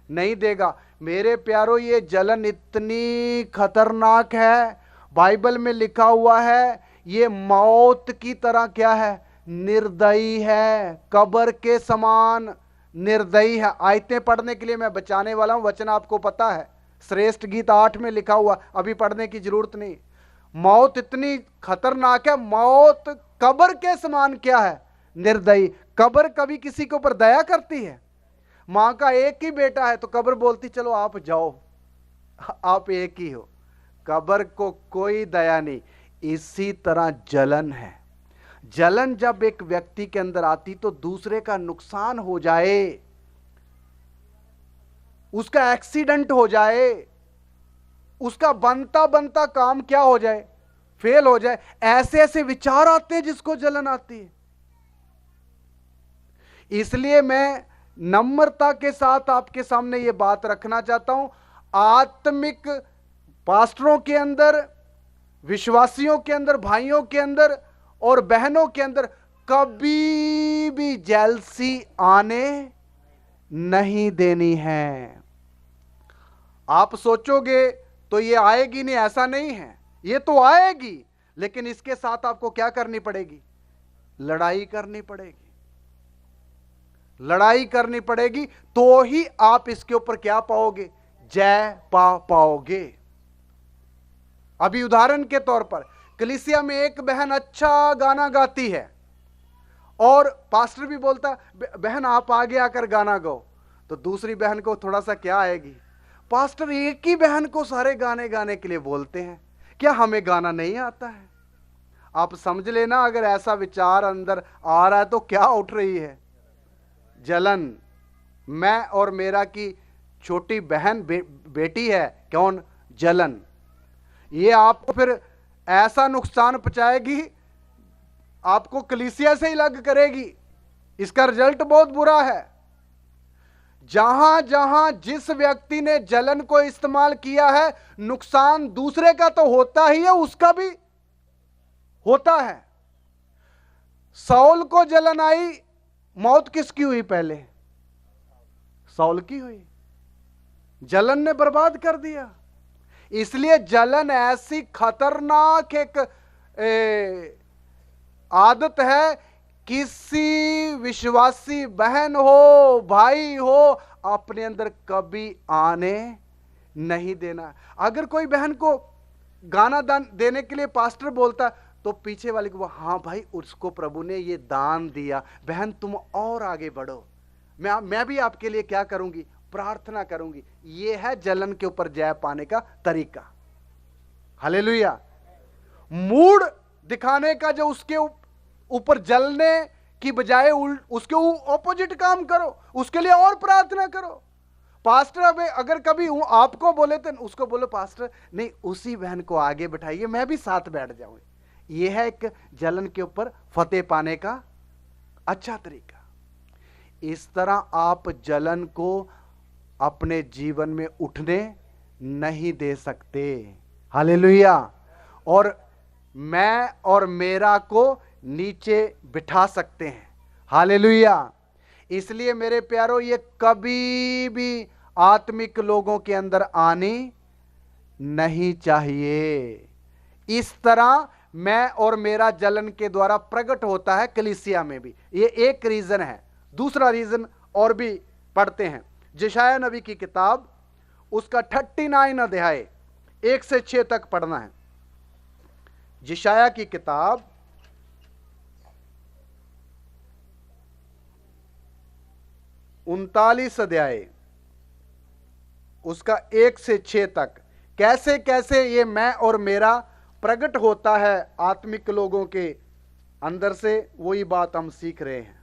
नहीं देगा। मेरे प्यारो, ये जलन इतनी खतरनाक है, बाइबल में लिखा हुआ है ये मौत की तरह क्या है? निर्दयी है, कब्र के समान निर्दयी है। आयतें पढ़ने के लिए मैं बचाने वाला हूं, वचन आपको पता है, श्रेष्ठ गीत 8 में लिखा हुआ, अभी पढ़ने की जरूरत नहीं। मौत इतनी खतरनाक है, मौत कब्र के समान क्या है? निर्दयी। कब्र कभी किसी के ऊपर दया करती है? मां का एक ही बेटा है तो कब्र बोलती चलो आप जाओ, आप एक ही हो, कब्र को कोई दया नहीं। इसी तरह जलन है। जलन जब एक व्यक्ति के अंदर आती तो दूसरे का नुकसान हो जाए, उसका एक्सीडेंट हो जाए, उसका बनता बनता काम क्या हो जाए? फेल हो जाए। ऐसे ऐसे विचार आते हैं जिसको जलन आती है। इसलिए मैं नम्रता के साथ आपके सामने यह बात रखना चाहता हूं, आत्मिक पास्टरों के अंदर, विश्वासियों के अंदर, भाइयों के अंदर और बहनों के अंदर कभी भी जेलसी आने नहीं देनी है। आप सोचोगे तो ये आएगी नहीं, ऐसा नहीं है, ये तो आएगी, लेकिन इसके साथ आपको क्या करनी पड़ेगी? लड़ाई करनी पड़ेगी। लड़ाई करनी पड़ेगी तो ही आप इसके ऊपर क्या पाओगे? जय पाओगे। अभी उदाहरण के तौर पर कलीसिया में एक बहन अच्छा गाना गाती है और पास्टर भी बोलता बहन आप आगे आकर गाना गाओ, तो दूसरी बहन को थोड़ा सा क्या आएगी? पास्टर एक ही बहन को सारे गाने गाने के लिए बोलते हैं, क्या हमें गाना नहीं आता है? आप समझ लेना, अगर ऐसा विचार अंदर आ रहा है तो क्या उठ रही है? जलन। मैं और मेरा की छोटी बहन बेटी है, कौन? जलन। ये आपको फिर ऐसा नुकसान पहुंचाएगी, आपको कलीसिया से ही अलग करेगी। इसका रिजल्ट बहुत बुरा है। जहां जहां जिस व्यक्ति ने जलन को इस्तेमाल किया है, नुकसान दूसरे का तो होता ही है, उसका भी होता है। साउल को जलन आई, मौत किसकी हुई? पहले साउल की हुई। जलन ने बर्बाद कर दिया। इसलिए जलन ऐसी खतरनाक एक आदत है, किसी विश्वासी बहन हो, भाई हो, अपने अंदर कभी आने नहीं देना। अगर कोई बहन को गाना दान देने के लिए पास्टर बोलता तो पीछे वाले को, हाँ भाई उसको प्रभु ने ये दान दिया, बहन तुम और आगे बढ़ो, मैं भी आपके लिए क्या करूंगी? प्रार्थना करूंगी। ये है जलन के ऊपर जय पाने का तरीका। हालेलुया। मूड दिखाने का जो उसके ऊपर जलने की बजाय उसके ऑपोजिट काम करो, उसके लिए और प्रार्थना करो। पास्टर अगर कभी आपको बोले तो उसको बोलो पास्टर नहीं, उसी बहन को आगे बैठाइए, मैं भी साथ बैठ जाऊं। यह है एक जलन के ऊपर फतेह पाने का अच्छा तरीका। इस तरह आप जलन को अपने जीवन में उठने नहीं दे सकते। हालेलुया। और मैं और मेरा को नीचे बिठा सकते हैं। हालेलुया। इसलिए मेरे प्यारो, ये कभी भी आत्मिक लोगों के अंदर आनी नहीं चाहिए। इस तरह मैं और मेरा जलन के द्वारा प्रकट होता है कलीसिया में भी। ये एक रीजन है। दूसरा रीजन और भी पढ़ते हैं। यशायाह नबी की किताब, उसका 39 अध्याय 1 से 6 तक पढ़ना है। यशायाह की किताब 39 अध्याय उसका 1 से 6 तक कैसे कैसे ये मैं और मेरा प्रकट होता है आत्मिक लोगों के अंदर से, वही बात हम सीख रहे हैं।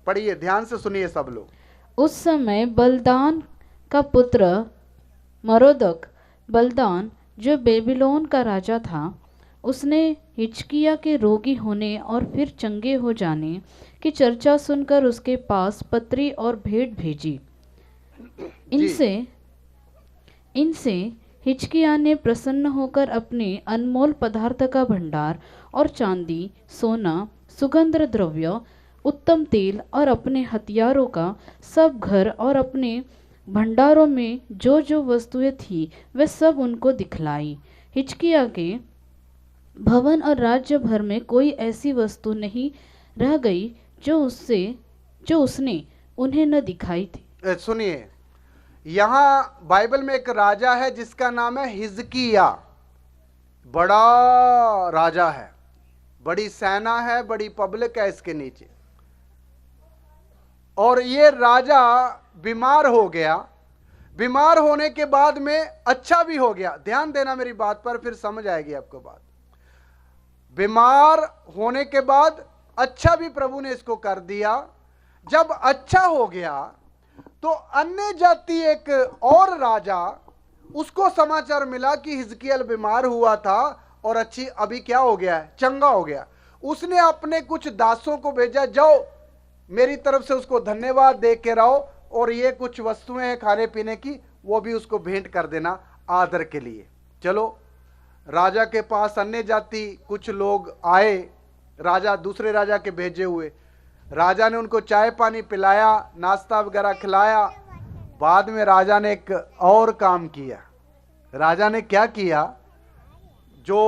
पढ़िए, ध्यान से सुनिए सब लोग। उस समय बलदान का पुत्र मरोदक बलदान, जो बेबीलोन का राजा था, उसने हिजकिय्याह के रोगी होने और फिर चंगे हो जाने की चर्चा सुनकर उसके पास पत्री और भेंट भेजी। इनसे हिजकिय्याह ने प्रसन्न होकर अपने अनमोल पदार्थ का भंडार और चांदी, सोना, सुगंध द्रव्य, उत्तम तेल और अपने हथियारों का सब घर और अपने भंडारों में जो जो वस्तुएं थी वे सब उनको दिखलाई। हिजकिय्याह के भवन और राज्य भर में कोई ऐसी वस्तु नहीं रह गई जो उसने उन्हें न दिखाई थी। सुनिए, यहाँ बाइबल में एक राजा है जिसका नाम है हिजकिय्याह। बड़ा राजा है, बड़ी सेना है, बड़ी पब्लिक है इसके नीचे। और ये राजा बीमार हो गया। बीमार होने के बाद में अच्छा भी हो गया। ध्यान देना मेरी बात पर, फिर समझ आएगी आपको बात। बीमार होने के बाद अच्छा भी प्रभु ने इसको कर दिया। जब अच्छा हो गया तो अन्य जाति एक और राजा, उसको समाचार मिला कि हिजकिय्याह बीमार हुआ था और अभी क्या हो गया है, चंगा हो गया। उसने अपने कुछ दासों को भेजा, जाओ मेरी तरफ से उसको धन्यवाद दे के रहो, और ये कुछ वस्तुएं हैं खाने पीने की, वो भी उसको भेंट कर देना आदर के लिए। चलो, राजा के पास अन्य जाति कुछ लोग आए, राजा दूसरे राजा के भेजे हुए। राजा ने उनको चाय पानी पिलाया, नाश्ता वगैरह खिलाया। बाद में राजा ने एक और काम किया। राजा ने क्या किया? जो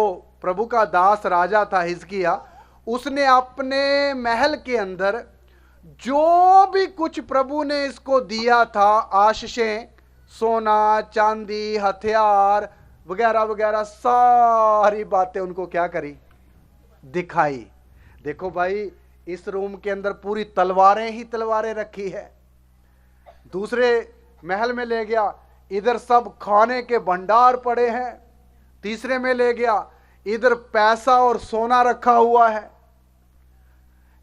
प्रभु का दास राजा था हिजकिय्याह, उसने अपने महल के अंदर जो भी कुछ प्रभु ने इसको दिया था, आशीषें, सोना, चांदी, हथियार वगैरह वगैरह, सारी बातें उनको क्या करी? दिखाई। देखो भाई, इस रूम के अंदर पूरी तलवारें ही तलवारें रखी है। दूसरे महल में ले गया, इधर सब खाने के भंडार पड़े हैं। तीसरे में ले गया, इधर पैसा और सोना रखा हुआ है।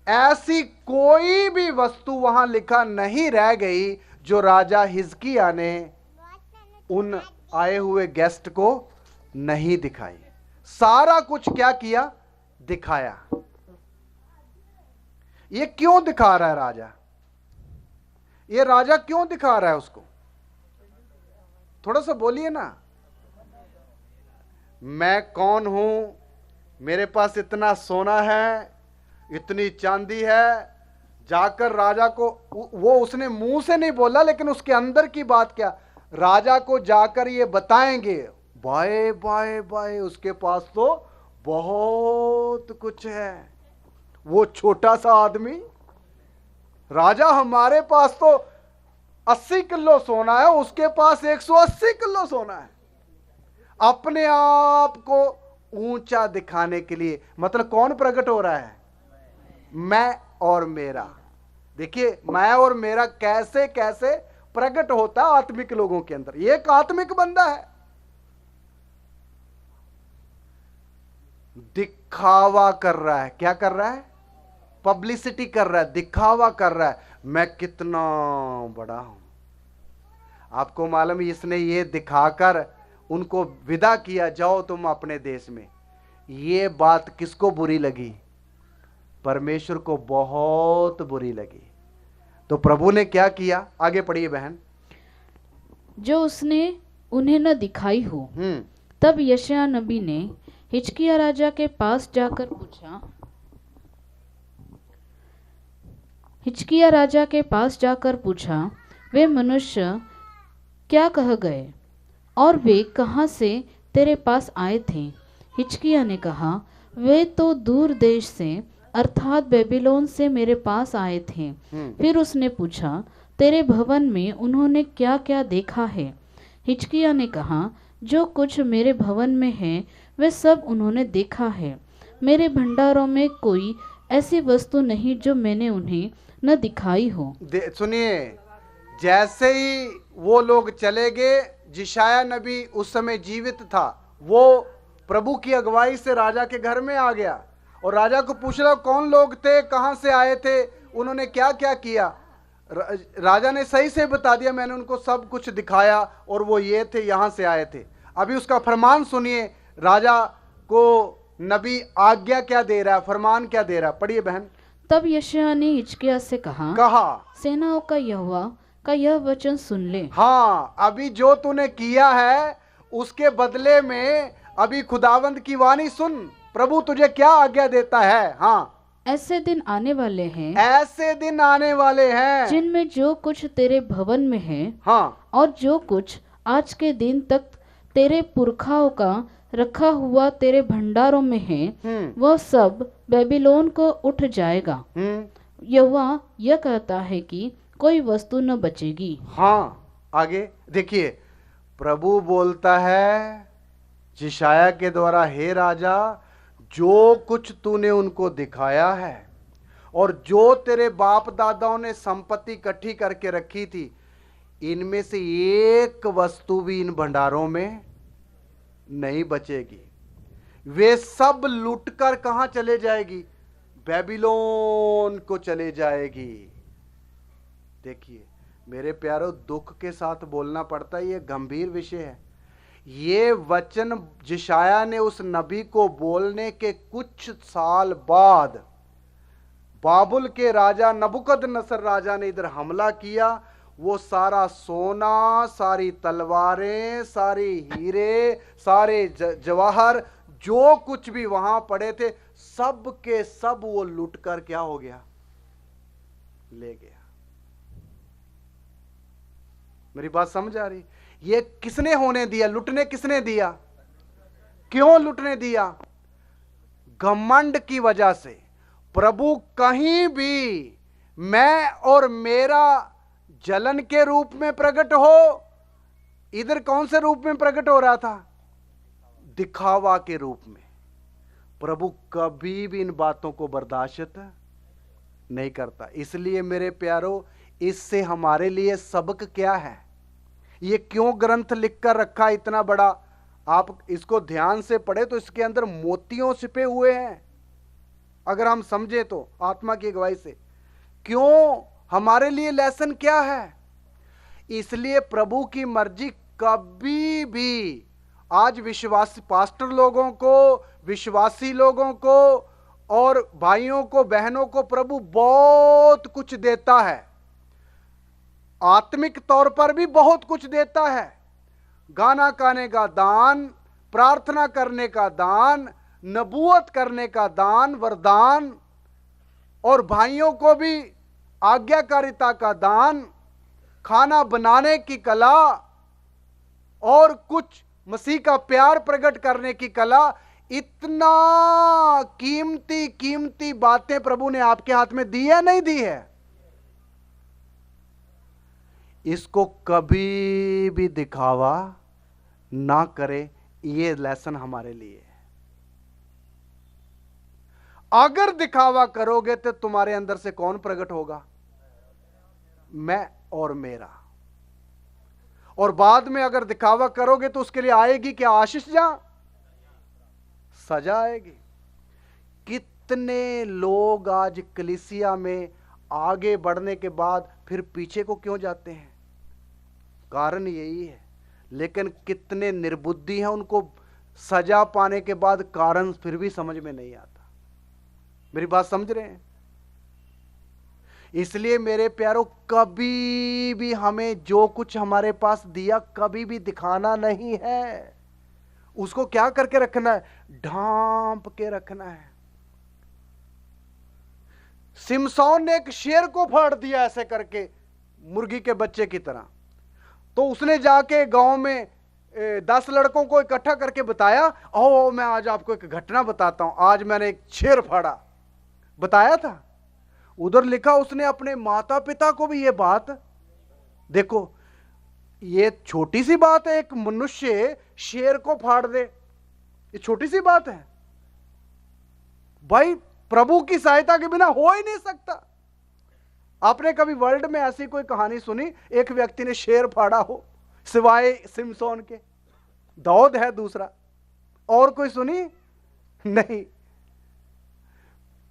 ऐसी कोई भी वस्तु वहां लिखा नहीं रह गई जो राजा हिजकिय्याह ने उन आए हुए गेस्ट को नहीं दिखाई। सारा कुछ क्या किया? दिखाया। ये क्यों दिखा रहा है राजा? ये राजा क्यों दिखा रहा है उसको? थोड़ा सा बोलिए ना। मैं कौन हूं, मेरे पास इतना सोना है, इतनी चांदी है। जाकर राजा को, वो उसने मुंह से नहीं बोला, लेकिन उसके अंदर की बात क्या, राजा को जाकर ये बताएंगे, बाय बाय बाय उसके पास तो बहुत कुछ है। वो छोटा सा आदमी, राजा हमारे पास तो 80 किलो सोना है, उसके पास 180 किलो सोना है। अपने आप को ऊंचा दिखाने के लिए। मतलब कौन प्रकट हो रहा है? मैं और मेरा। देखिए, मैं और मेरा कैसे कैसे प्रकट होता है आत्मिक लोगों के अंदर। ये एक आत्मिक बंदा है, दिखावा कर रहा है। क्या कर रहा है? पब्लिसिटी कर रहा है, दिखावा कर रहा है, मैं कितना बड़ा हूं। आपको मालूम, इसने ये दिखाकर उनको विदा किया, जाओ तुम अपने देश में। ये बात किसको बुरी लगी? परमेश्वर को बहुत बुरी लगी। तो प्रभु ने क्या किया? आगे पढ़िए बहन। जो उसने उन्हें न दिखाई हो। तब यशायाह नबी ने हिजकिय्याह राजा के पास जाकर पूछा, हिजकिय्याह राजा के पास जाकर पूछा, वे मनुष्य क्या कह गए और वे कहाँ से तेरे पास आए थे? हिजकिय्याह ने कहा, वे तो दूर देश से अर्थात बेबीलोन से मेरे पास आए थे। फिर उसने पूछा, तेरे भवन में उन्होंने क्या क्या देखा है? हिजकिय्याह ने कहा, जो कुछ मेरे भवन में है वह सब उन्होंने देखा है। मेरे भंडारों में कोई ऐसी वस्तु नहीं जो मैंने उन्हें न दिखाई हो। सुनिए, जैसे ही वो लोग चले गए, जिशाया नबी उस समय जीवित था, वो प्रभु की अगुवाई से राजा के घर में आ गया और राजा को पूछ रहा कौन लोग थे, कहां से आए थे, उन्होंने क्या क्या किया। राजा ने सही से बता दिया, मैंने उनको सब कुछ दिखाया और वो ये थे, यहां से आए थे। अभी उसका फरमान सुनिए, राजा को नबी आज्ञा क्या दे रहा है, फरमान क्या दे रहा है, पढ़िए बहन। तब यशायाह ने हिजकिय्याह से कहा, सेनाओं का यहोवा का यह वचन सुन ले। हाँ, अभी जो तूने किया है उसके बदले में अभी खुदावंद की वाणी सुन, प्रभु तुझे क्या आज्ञा देता है। हाँ, ऐसे दिन आने वाले हैं, ऐसे दिन आने वाले हैं जिनमें जो कुछ तेरे भवन में है, हाँ, और जो कुछ आज के दिन तक तेरे पुरखाओं का रखा हुआ तेरे भंडारों में है, वह सब बेबीलोन को उठ जाएगा। यहोवा यह कहता है कि कोई वस्तु न बचेगी। हाँ, आगे देखिए, प्रभु बोलता है जिशाया के द्वारा, हे राजा, जो कुछ तूने उनको दिखाया है और जो तेरे बाप दादाओं ने संपत्ति इकट्ठी करके रखी थी, इनमें से एक वस्तु भी इन भंडारों में नहीं बचेगी। वे सब लुटकर कहां चले जाएगी? बेबीलोन को चले जाएगी। देखिए मेरे प्यारों, दुख के साथ बोलना पड़ता है, ये गंभीर विषय है। ये वचन जिशाया ने उस नबी को बोलने के कुछ साल बाद बाबुल के राजा नबुकदनेस्सर राजा ने इधर हमला किया। वो सारा सोना, सारी तलवारें, सारी हीरे, सारे जवाहर, जो कुछ भी वहां पड़े थे, सब के सब वो लूट कर क्या हो गया? ले गया। मेरी बात समझ आ रही? ये किसने होने दिया? लुटने किसने दिया? क्यों लुटने दिया? घमंड की वजह से। प्रभु कहीं भी मैं और मेरा जलन के रूप में प्रकट हो, इधर कौन से रूप में प्रकट हो रहा था? दिखावा के रूप में। प्रभु कभी भी इन बातों को बर्दाश्त नहीं करता। इसलिए मेरे प्यारों, इससे हमारे लिए सबक क्या है? ये क्यों ग्रंथ लिखकर रखा इतना बड़ा? आप इसको ध्यान से पढ़े तो इसके अंदर मोतियों छिपे हुए हैं, अगर हम समझे तो आत्मा की अगुवाई से। क्यों? हमारे लिए लेसन क्या है? इसलिए प्रभु की मर्जी कभी भी, आज विश्वासी पास्टर लोगों को, विश्वासी लोगों को और भाइयों को, बहनों को प्रभु बहुत कुछ देता है, आत्मिक तौर पर भी बहुत कुछ देता है। गाना गाने का दान, प्रार्थना करने का दान, नबूवत करने का दान, वरदान, और भाइयों को भी आज्ञाकारिता का दान, खाना बनाने की कला, और कुछ मसीह का प्यार प्रकट करने की कला। इतना कीमती कीमती बातें प्रभु ने आपके हाथ में दी है, नहीं दी है? इसको कभी भी दिखावा ना करे, ये लेसन हमारे लिए है। अगर दिखावा करोगे तो तुम्हारे अंदर से कौन प्रकट होगा? मैं और मेरा। और बाद में अगर दिखावा करोगे तो उसके लिए आएगी क्या आशीष? जा सजा आएगी। कितने लोग आज कलीसिया में आगे बढ़ने के बाद फिर पीछे को क्यों जाते हैं? कारण यही है। लेकिन कितने निर्बुद्धि हैं, उनको सजा पाने के बाद कारण फिर भी समझ में नहीं आता। मेरी बात समझ रहे हैं? इसलिए मेरे प्यारों, कभी भी हमें जो कुछ हमारे पास दिया कभी भी दिखाना नहीं है। उसको क्या करके रखना है? ढांप के रखना है। सिमसौन ने एक शेर को फाड़ दिया ऐसे करके, मुर्गी के बच्चे की तरह। तो उसने जाके गांव में 10 लड़कों को इकट्ठा करके बताया, आओ मैं आज आपको एक घटना बताता हूं, आज मैंने एक शेर फाड़ा। बताया था। उधर लिखा उसने अपने माता पिता को भी ये बात। देखो ये छोटी सी बात है, एक मनुष्य शेर को फाड़ दे, ये छोटी सी बात है भाई, प्रभु की सहायता के बिना हो ही नहीं सकता। आपने कभी वर्ल्ड में ऐसी कोई कहानी सुनी एक व्यक्ति ने शेर फाड़ा हो, सिवाय सिमसोन के? दाऊद है दूसरा, और कोई सुनी नहीं।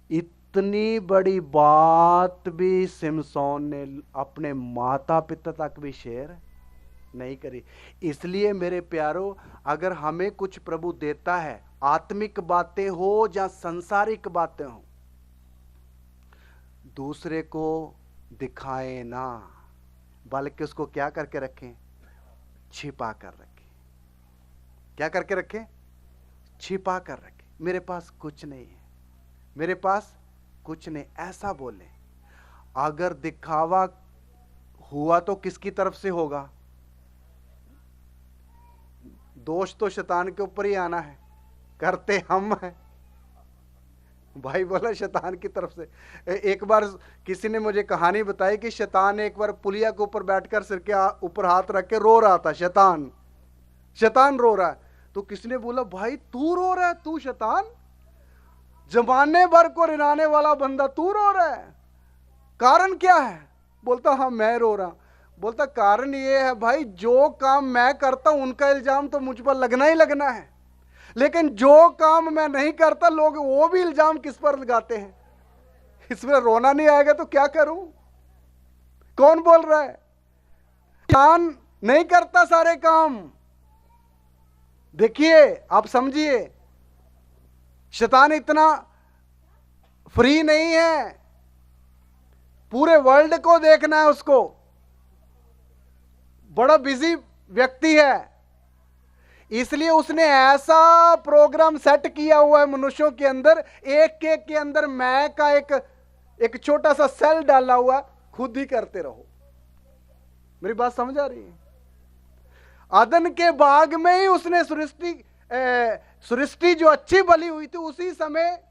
इतनी बड़ी बात भी सिमसोन ने अपने माता पिता तक भी शेयर नहीं करी। इसलिए मेरे प्यारो, अगर हमें कुछ प्रभु देता है, आत्मिक बातें हो या सांसारिक बातें हो, दूसरे को दिखाएं ना, बल्कि उसको क्या करके रखें? छिपा कर रखें। क्या करके रखें? छिपा कर रखें। मेरे पास कुछ नहीं है, मेरे पास कुछ नहीं, ऐसा बोले। अगर दिखावा हुआ तो किसकी तरफ से होगा? दोष तो शैतान के ऊपर ही आना है, करते हम हैं। भाई बोला शैतान की तरफ से। एक बार किसी ने मुझे कहानी बताई कि शैतान एक बार पुलिया के ऊपर बैठकर सिर के ऊपर हाथ रख के रो रहा था। शैतान रो रहा है। तो किसी ने बोला भाई तू रो रहा है? तू शैतान, जमाने भर को रिनाने वाला बंदा, तू रो रहा है, कारण क्या है? बोलता हाँ मैं रो रहा। बोलता कारण ये है भाई, जो काम मैं करता हूं उनका इल्जाम तो मुझ पर लगना ही लगना है, लेकिन जो काम मैं नहीं करता लोग वो भी इल्जाम किस पर लगाते हैं। इसमें रोना नहीं आएगा तो क्या करूं? कौन बोल रहा है? शैतान नहीं करता सारे काम। देखिए आप समझिए, शैतान इतना फ्री नहीं है, पूरे वर्ल्ड को देखना है उसको, बड़ा बिजी व्यक्ति है। इसलिए उसने ऐसा प्रोग्राम सेट किया हुआ है मनुष्यों के अंदर, एक एक के अंदर मैं का एक छोटा सा सेल डाला हुआ, खुद ही करते रहो। मेरी बात समझ आ रही है? आदन के बाग में ही उसने सृष्टि जो अच्छी भली हुई थी, उसी समय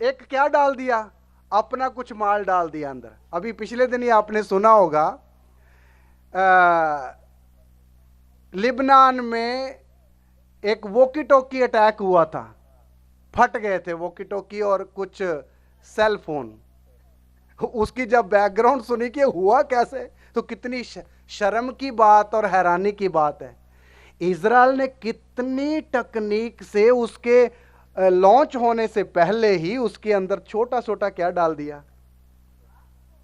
एक क्या डाल दिया? अपना कुछ माल डाल दिया अंदर। अभी पिछले दिन ही आपने सुना होगा, लिबनान में एक वॉकी टॉकी अटैक हुआ था, फट गए थे वॉकी टॉकी और कुछ सेल फोन। उसकी जब बैकग्राउंड सुनी कि हुआ कैसे, तो कितनी शर्म की बात और हैरानी की बात है। इजराइल ने कितनी तकनीक से उसके लॉन्च होने से पहले ही उसके अंदर छोटा छोटा क्या डाल दिया?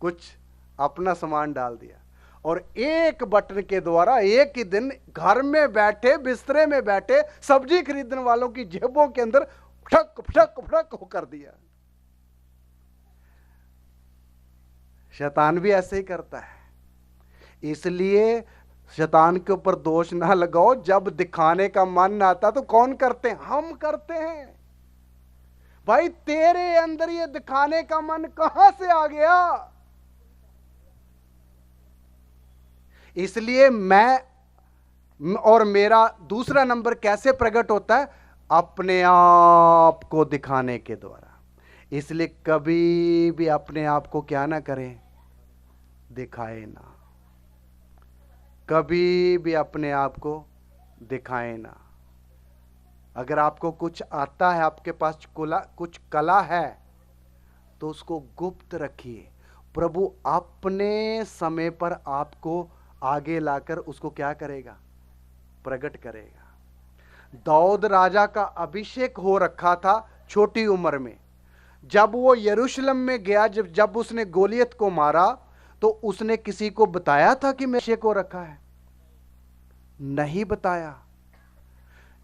कुछ अपना सामान डाल दिया, और एक बटन के द्वारा एक ही दिन घर में बैठे, बिस्तरे में बैठे सब्जी खरीदने वालों की जेबों के अंदर फटक फटक फटक हो कर दिया। शैतान भी ऐसे ही करता है। इसलिए शैतान के ऊपर दोष ना लगाओ। जब दिखाने का मन आता तो कौन करते हैं? हम करते हैं। भाई तेरे अंदर ये दिखाने का मन कहां से आ गया? इसलिए मैं और मेरा दूसरा नंबर कैसे प्रकट होता है? अपने आप को दिखाने के द्वारा। इसलिए कभी भी अपने आप को क्या ना करें? दिखाए ना। कभी भी अपने आप को दिखाए ना। अगर आपको कुछ आता है, आपके पास कुछ कला है, तो उसको गुप्त रखिए। प्रभु अपने समय पर आपको आगे लाकर उसको क्या करेगा? प्रकट करेगा। दाऊद राजा का अभिषेक हो रखा था छोटी उम्र में। जब वो यरूशलेम में गया, जब उसने गोलियत को मारा, तो उसने किसी को बताया था कि मैं अभिषेक हो रखा है? नहीं बताया।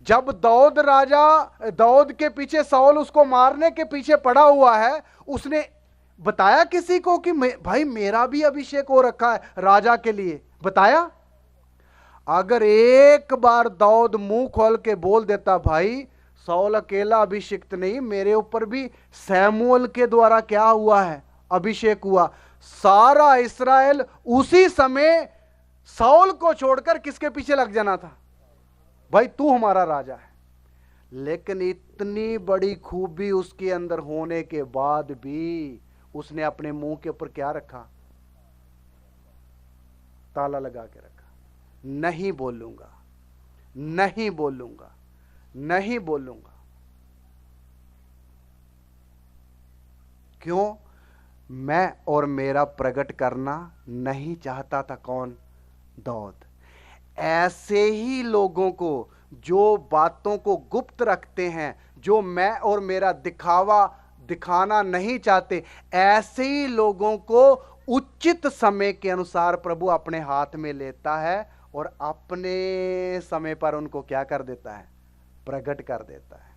जब दाऊद के पीछे शाऊल उसको मारने के पीछे पड़ा हुआ है, उसने बताया किसी को कि भाई मेरा भी अभिषेक हो रखा है राजा के लिए? बताया? अगर एक बार दाऊद मुंह खोल के बोल देता, भाई शाऊल अकेला अभिषिक्त नहीं, मेरे ऊपर भी सैमुअल के द्वारा क्या हुआ है? अभिषेक हुआ। सारा इस्राएल उसी समय शाऊल को छोड़कर किसके पीछे लग जाना था? भाई तू हमारा राजा है। लेकिन इतनी बड़ी खूबी उसके अंदर होने के बाद भी उसने अपने मुंह के ऊपर क्या रखा? ताला लगा के रखा। नहीं बोलूंगा, नहीं बोलूंगा, नहीं बोलूंगा। क्यों? मैं और मेरा प्रकट करना नहीं चाहता था। कौन? दाऊद। ऐसे ही लोगों को जो बातों को गुप्त रखते हैं, जो मैं और मेरा दिखाना नहीं चाहते, ऐसे ही लोगों को उचित समय के अनुसार प्रभु अपने हाथ में लेता है और अपने समय पर उनको क्या कर देता है? प्रकट कर देता है।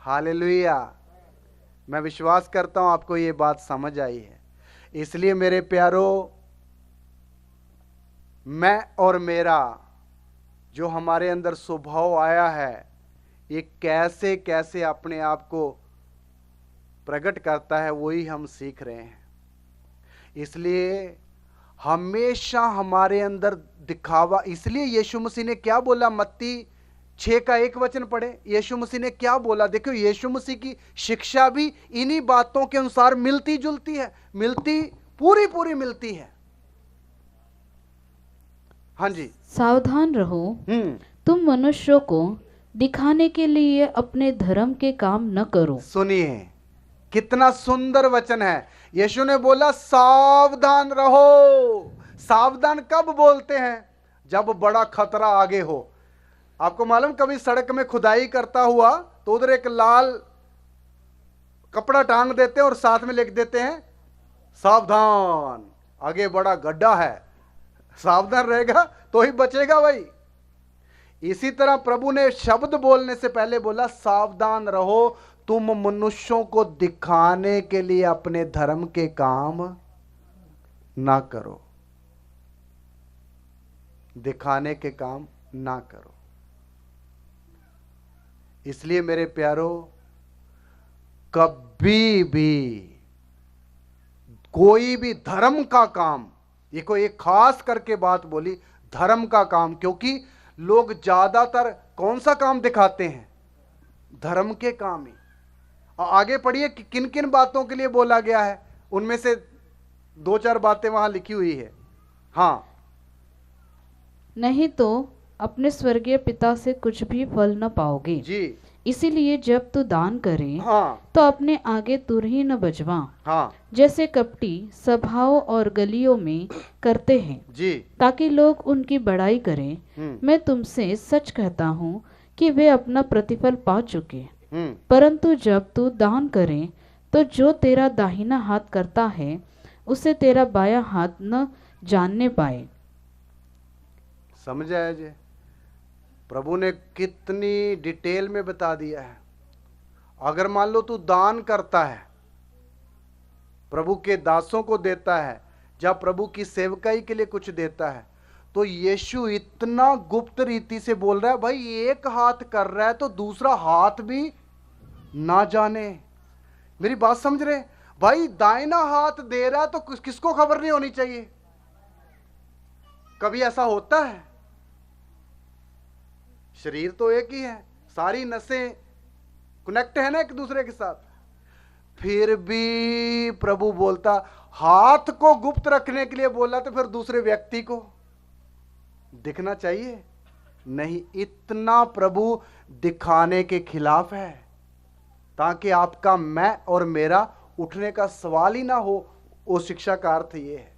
हालेलुया। मैं विश्वास करता हूं आपको ये बात समझ आई है। इसलिए मेरे प्यारों, मैं और मेरा जो हमारे अंदर स्वभाव आया है, ये कैसे कैसे अपने आप को प्रकट करता है, वही हम सीख रहे हैं। इसलिए हमेशा हमारे अंदर दिखावा, इसलिए यीशु मसीह ने क्या बोला? मत्ती 6 का 1 वचन पढ़े। यीशु मसीह ने क्या बोला? देखो, यीशु मसीह की शिक्षा भी इन्हीं बातों के अनुसार मिलती जुलती है, पूरी मिलती है। हाँ जी। सावधान रहो, तुम मनुष्यों को दिखाने के लिए अपने धर्म के काम न करो। सुनिए, कितना सुंदर वचन है। यीशु ने बोला सावधान रहो। सावधान कब बोलते हैं? जब बड़ा खतरा आगे हो। आपको मालूम, कभी सड़क में खुदाई करता हुआ तो उधर एक लाल कपड़ा टांग देते हैं और साथ में लिख देते हैं सावधान, आगे बड़ा गड्ढा है। सावधान रहेगा तो ही बचेगा भाई। इसी तरह प्रभु ने शब्द बोलने से पहले बोला सावधान रहो, तुम मनुष्यों को दिखाने के लिए अपने धर्म के काम ना करो। दिखाने के काम ना करो। इसलिए मेरे प्यारों, कभी भी कोई भी धर्म का काम, ये कोई एक खास करके बात बोली, धर्म का काम, क्योंकि लोग ज्यादातर कौन सा काम दिखाते हैं? धर्म के काम ही। आगे पढ़िए कि किन किन बातों के लिए बोला गया है, उनमें से 2-4 बातें वहां लिखी हुई है। हाँ, नहीं तो अपने स्वर्गीय पिता से कुछ भी फल न पाओगे जी। इसीलिए जब तू दान करे, हाँ, तो अपने आगे तुर ही न बजवा, हाँ जैसे कपटी सभाओं और गलियों में करते हैं, जी। ताकि लोग उनकी बड़ाई करें। मैं तुमसे सच कहता हूँ कि वे अपना प्रतिफल पा चुके। परंतु जब तू दान करे, तो जो तेरा दाहिना हाथ करता है, उसे तेरा बायां हाथ न जानने पाए। समझ आया जी? प्रभु ने कितनी डिटेल में बता दिया है। अगर मान लो तू दान करता है, प्रभु के दासों को देता है, जब प्रभु की सेवकाई के लिए कुछ देता है, तो यीशु इतना गुप्त रीति से बोल रहा है, भाई एक हाथ कर रहा है तो दूसरा हाथ भी ना जाने। मेरी बात समझ रहे? भाई दाहिना हाथ दे रहा है तो किसको खबर नहीं होनी चाहिए? कभी ऐसा होता है? शरीर तो एक ही है, सारी नसें कनेक्ट है ना एक दूसरे के साथ। फिर भी प्रभु बोलता, हाथ को गुप्त रखने के लिए बोला, तो फिर दूसरे व्यक्ति को दिखना चाहिए नहीं। इतना प्रभु दिखाने के खिलाफ है, ताकि आपका मैं और मेरा उठने का सवाल ही ना हो। वो शिक्षा का अर्थ ये है।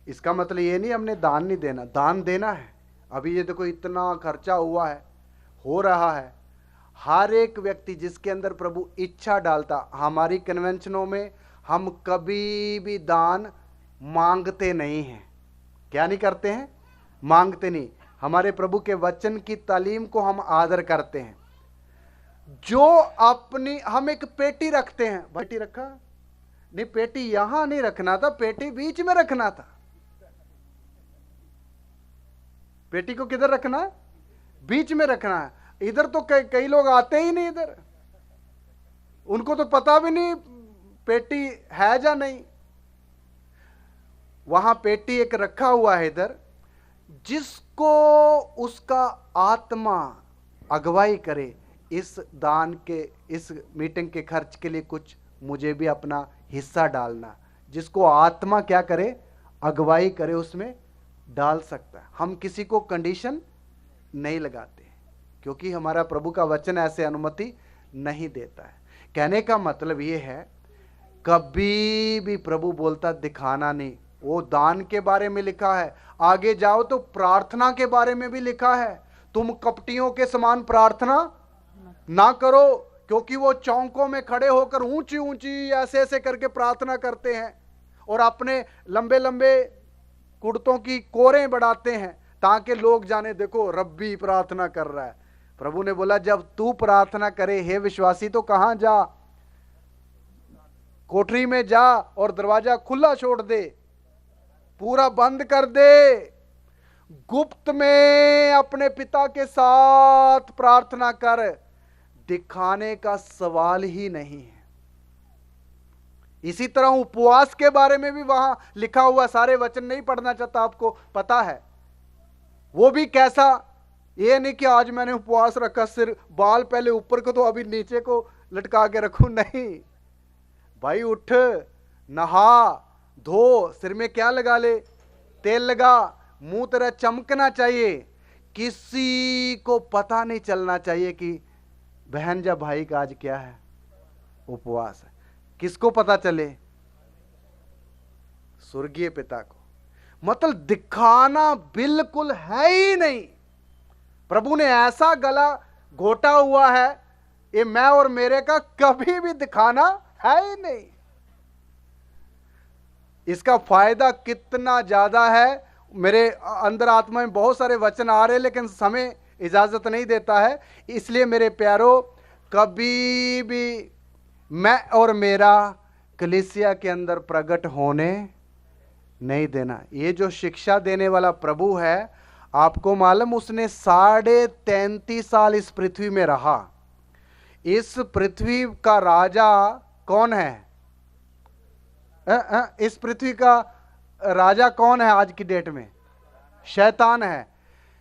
इसका मतलब ये नहीं हमने दान नहीं देना, दान देना है। अभी ये देखो इतना खर्चा हुआ है, हो रहा है। हर एक व्यक्ति जिसके अंदर प्रभु इच्छा डालता, हमारी कन्वेंशनों में हम कभी भी दान मांगते नहीं हैं। क्या नहीं करते हैं? मांगते नहीं। हमारे प्रभु के वचन की तालीम को हम आदर करते हैं। जो अपनी, हम एक पेटी रखते हैं, पेटी रखा नहीं, पेटी यहां नहीं रखना था, पेटी बीच में रखना था। पेटी को किधर रखना है? बीच में रखना है। इधर तो कई लोग आते ही नहीं, इधर उनको तो पता भी नहीं पेटी है या नहीं। वहां पेटी एक रखा हुआ है इधर, जिसको उसका आत्मा अगुवाई करे, इस दान के, इस मीटिंग के खर्च के लिए कुछ मुझे भी अपना हिस्सा डालना। जिसको आत्मा क्या करे, अगुवाई करे, उसमें डाल सकता है। हम किसी को कंडीशन नहीं लगाते, क्योंकि हमारा प्रभु का वचन ऐसे अनुमति नहीं देता है। कहने का मतलब ये है, कभी भी प्रभु बोलता दिखाना नहीं। वो दान के बारे में लिखा है, आगे जाओ तो प्रार्थना के बारे में भी लिखा है, तुम कपटियों के समान प्रार्थना ना करो, क्योंकि वो चौकों में खड़े होकर ऊंची ऊंची ऐसे ऐसे करके प्रार्थना करते हैं और अपने लंबे लंबे कुर्तों की कोरें बढ़ाते हैं ताकि लोग जाने देखो रब्बी प्रार्थना कर रहा है। प्रभु ने बोला जब तू प्रार्थना करे हे विश्वासी तो कहां जा, कोठरी में जा और दरवाजा खुला छोड़ दे, पूरा बंद कर दे, गुप्त में अपने पिता के साथ प्रार्थना कर। दिखाने का सवाल ही नहीं है। इसी तरह उपवास के बारे में भी वहां लिखा हुआ, सारे वचन नहीं पढ़ना चाहता, आपको पता है वो भी कैसा। ये नहीं कि आज मैंने उपवास रखा, सिर बाल पहले ऊपर को तो अभी नीचे को लटका के रखूं, नहीं भाई, उठ, नहा धो, सिर में क्या लगा ले, तेल लगा, मुंह तेरा चमकना चाहिए, किसी को पता नहीं चलना चाहिए कि बहन या भाई का आज क्या है, उपवास है। किसको पता चले? स्वर्गीय पिता को। मतलब दिखाना बिल्कुल है ही नहीं। प्रभु ने ऐसा गला घोटा हुआ है, ये मैं और मेरे का कभी भी दिखाना है ही नहीं। इसका फायदा कितना ज्यादा है, मेरे अंदर आत्मा में बहुत सारे वचन आ रहे, लेकिन समय इजाजत नहीं देता है। इसलिए मेरे प्यारो, कभी भी मैं और मेरा कलीसिया के अंदर प्रकट होने नहीं देना। ये जो शिक्षा देने वाला प्रभु है, आपको मालूम उसने 33.5 साल इस पृथ्वी में रहा। इस पृथ्वी का राजा कौन है? इस पृथ्वी का राजा कौन है आज की डेट में? शैतान है।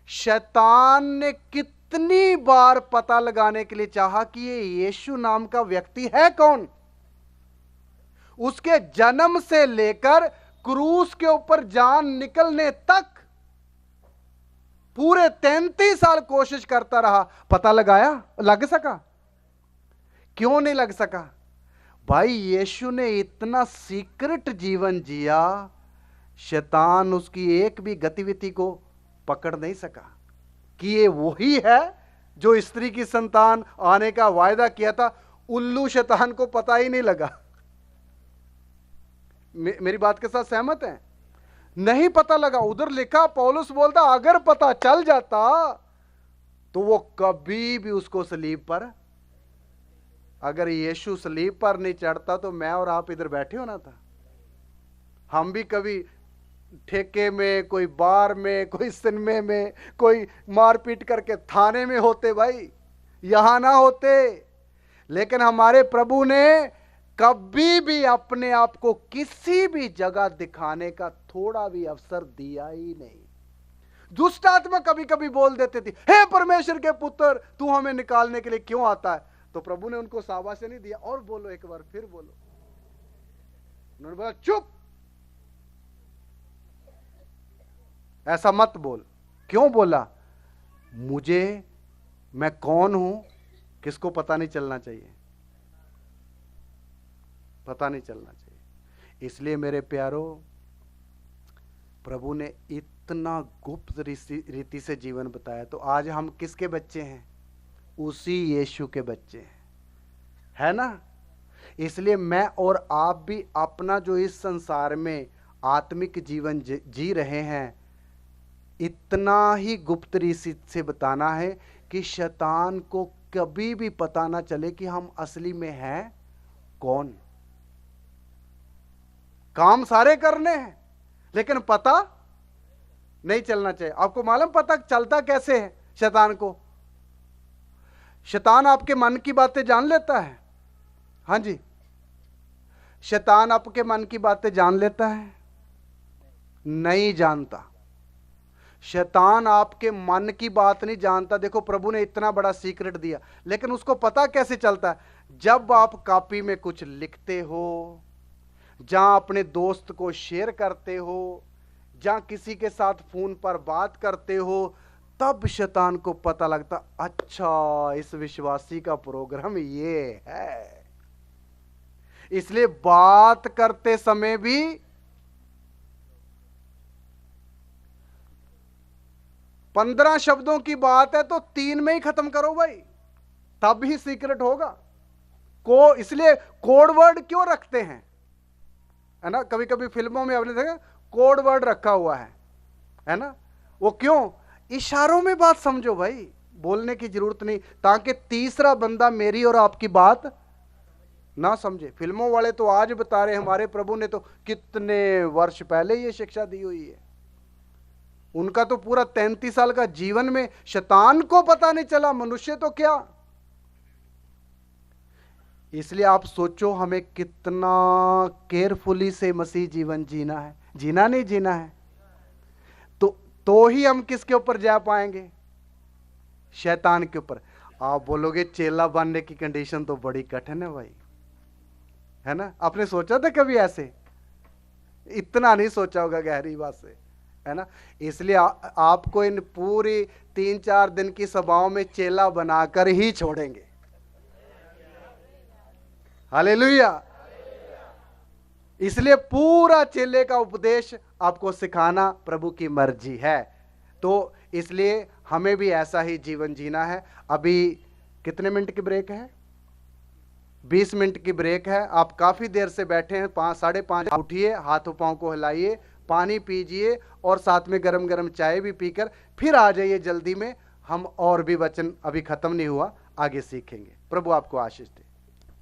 शैतान ने कितनी बार पता लगाने के लिए चाहा कि ये यीशु नाम का व्यक्ति है कौन। उसके जन्म से लेकर क्रूस के ऊपर जान निकलने तक पूरे 33 साल कोशिश करता रहा, पता लगाया, लग सका? क्यों नहीं लग सका? भाई यीशु ने इतना सीक्रेट जीवन जिया, शैतान उसकी एक भी गतिविधि को पकड़ नहीं सका कि ये वही है जो स्त्री की संतान आने का वायदा किया था। उल्लू शैतान को पता ही नहीं लगा। मेरी बात के साथ सहमत हैं? नहीं पता लगा। उधर लिखा, पौलुस बोलता अगर पता चल जाता तो वो कभी भी उसको सलीब पर, अगर यीशु सलीब पर नहीं चढ़ता तो मैं और आप इधर बैठे होना था। हम भी कभी ठेके में, कोई बार में, कोई सिनेमे में, कोई मारपीट करके थाने में होते भाई, यहां ना होते। लेकिन हमारे प्रभु ने कभी भी अपने आप को किसी भी जगह दिखाने का थोड़ा भी अवसर दिया ही नहीं। दुष्ट आत्मा कभी कभी बोल देते थे, हे परमेश्वर के पुत्र तू हमें निकालने के लिए क्यों आता है? तो प्रभु ने उनको शाबाशी नहीं दिया, और बोलो एक बार, फिर बोलो। उन्होंने बोला चुप, ऐसा मत बोल। क्यों बोला? मुझे, मैं कौन हूं किसको पता नहीं चलना चाहिए, पता नहीं चलना चाहिए। इसलिए मेरे प्यारो, प्रभु ने इतना गुप्त रीति से जीवन बताया। तो आज हम किसके बच्चे हैं? उसी यीशु के बच्चे हैं, है ना? इसलिए मैं और आप भी अपना जो इस संसार में आत्मिक जीवन जी रहे हैं, इतना ही गुप्त रीति से बताना है कि शैतान को कभी भी पता ना चले कि हम असली में हैं कौन। काम सारे करने हैं लेकिन पता नहीं चलना चाहिए। आपको मालूम पता चलता कैसे है शैतान को? शैतान आपके मन की बातें जान लेता है। हाँ जी, शैतान आपके मन की बातें जान लेता है? नहीं जानता। शैतान आपके मन की बात नहीं जानता। देखो प्रभु ने इतना बड़ा सीक्रेट दिया, लेकिन उसको पता कैसे चलता है? जब आप कॉपी में कुछ लिखते हो, जहां अपने दोस्त को शेयर करते हो, जहां किसी के साथ फोन पर बात करते हो, तब शैतान को पता लगता, अच्छा इस विश्वासी का प्रोग्राम ये है। इसलिए बात करते समय भी 15 शब्दों की बात है तो 3 में ही खत्म करो भाई, तब ही सीक्रेट होगा। इसलिए कोड वर्ड क्यों रखते हैं, है ना? कभी कभी फिल्मों में आपने देखा कोड वर्ड रखा हुआ है ना? वो क्यों? इशारों में बात समझो भाई, बोलने की जरूरत नहीं, ताकि तीसरा बंदा मेरी और आपकी बात ना समझे। फिल्मों वाले तो आज बता रहे, हमारे प्रभु ने तो कितने वर्ष पहले ये शिक्षा दी हुई है। उनका तो पूरा 33 साल का जीवन में शैतान को पता नहीं चला, मनुष्य तो क्या। इसलिए आप सोचो हमें कितना केयरफुली से मसीह जीवन जीना है, जीना नहीं जीना है, तो ही हम किसके ऊपर जा पाएंगे? शैतान के ऊपर। आप बोलोगे चेला बनने की कंडीशन तो बड़ी कठिन है भाई, है ना? आपने सोचा था कभी ऐसे? इतना नहीं सोचा होगा गहरी बात से, है ना? इसलिए आपको इन पूरी 3-4 दिन की सभाओं में चेला बनाकर ही छोड़ेंगे। हालेलुया। इसलिए पूरा चेले का उपदेश आपको सिखाना प्रभु की मर्जी है। तो इसलिए हमें भी ऐसा ही जीवन जीना है। अभी कितने मिनट की ब्रेक है? 20 मिनट की ब्रेक है। आप काफी देर से बैठे हैं, 5-5:30 उठिए, हाथों पांव को हिलाइए, पानी पीजिए और साथ में गरम गरम चाय भी पीकर फिर आ जाइए जल्दी में। हम और भी वचन अभी खत्म नहीं हुआ, आगे सीखेंगे। प्रभु आपको आशीष दे।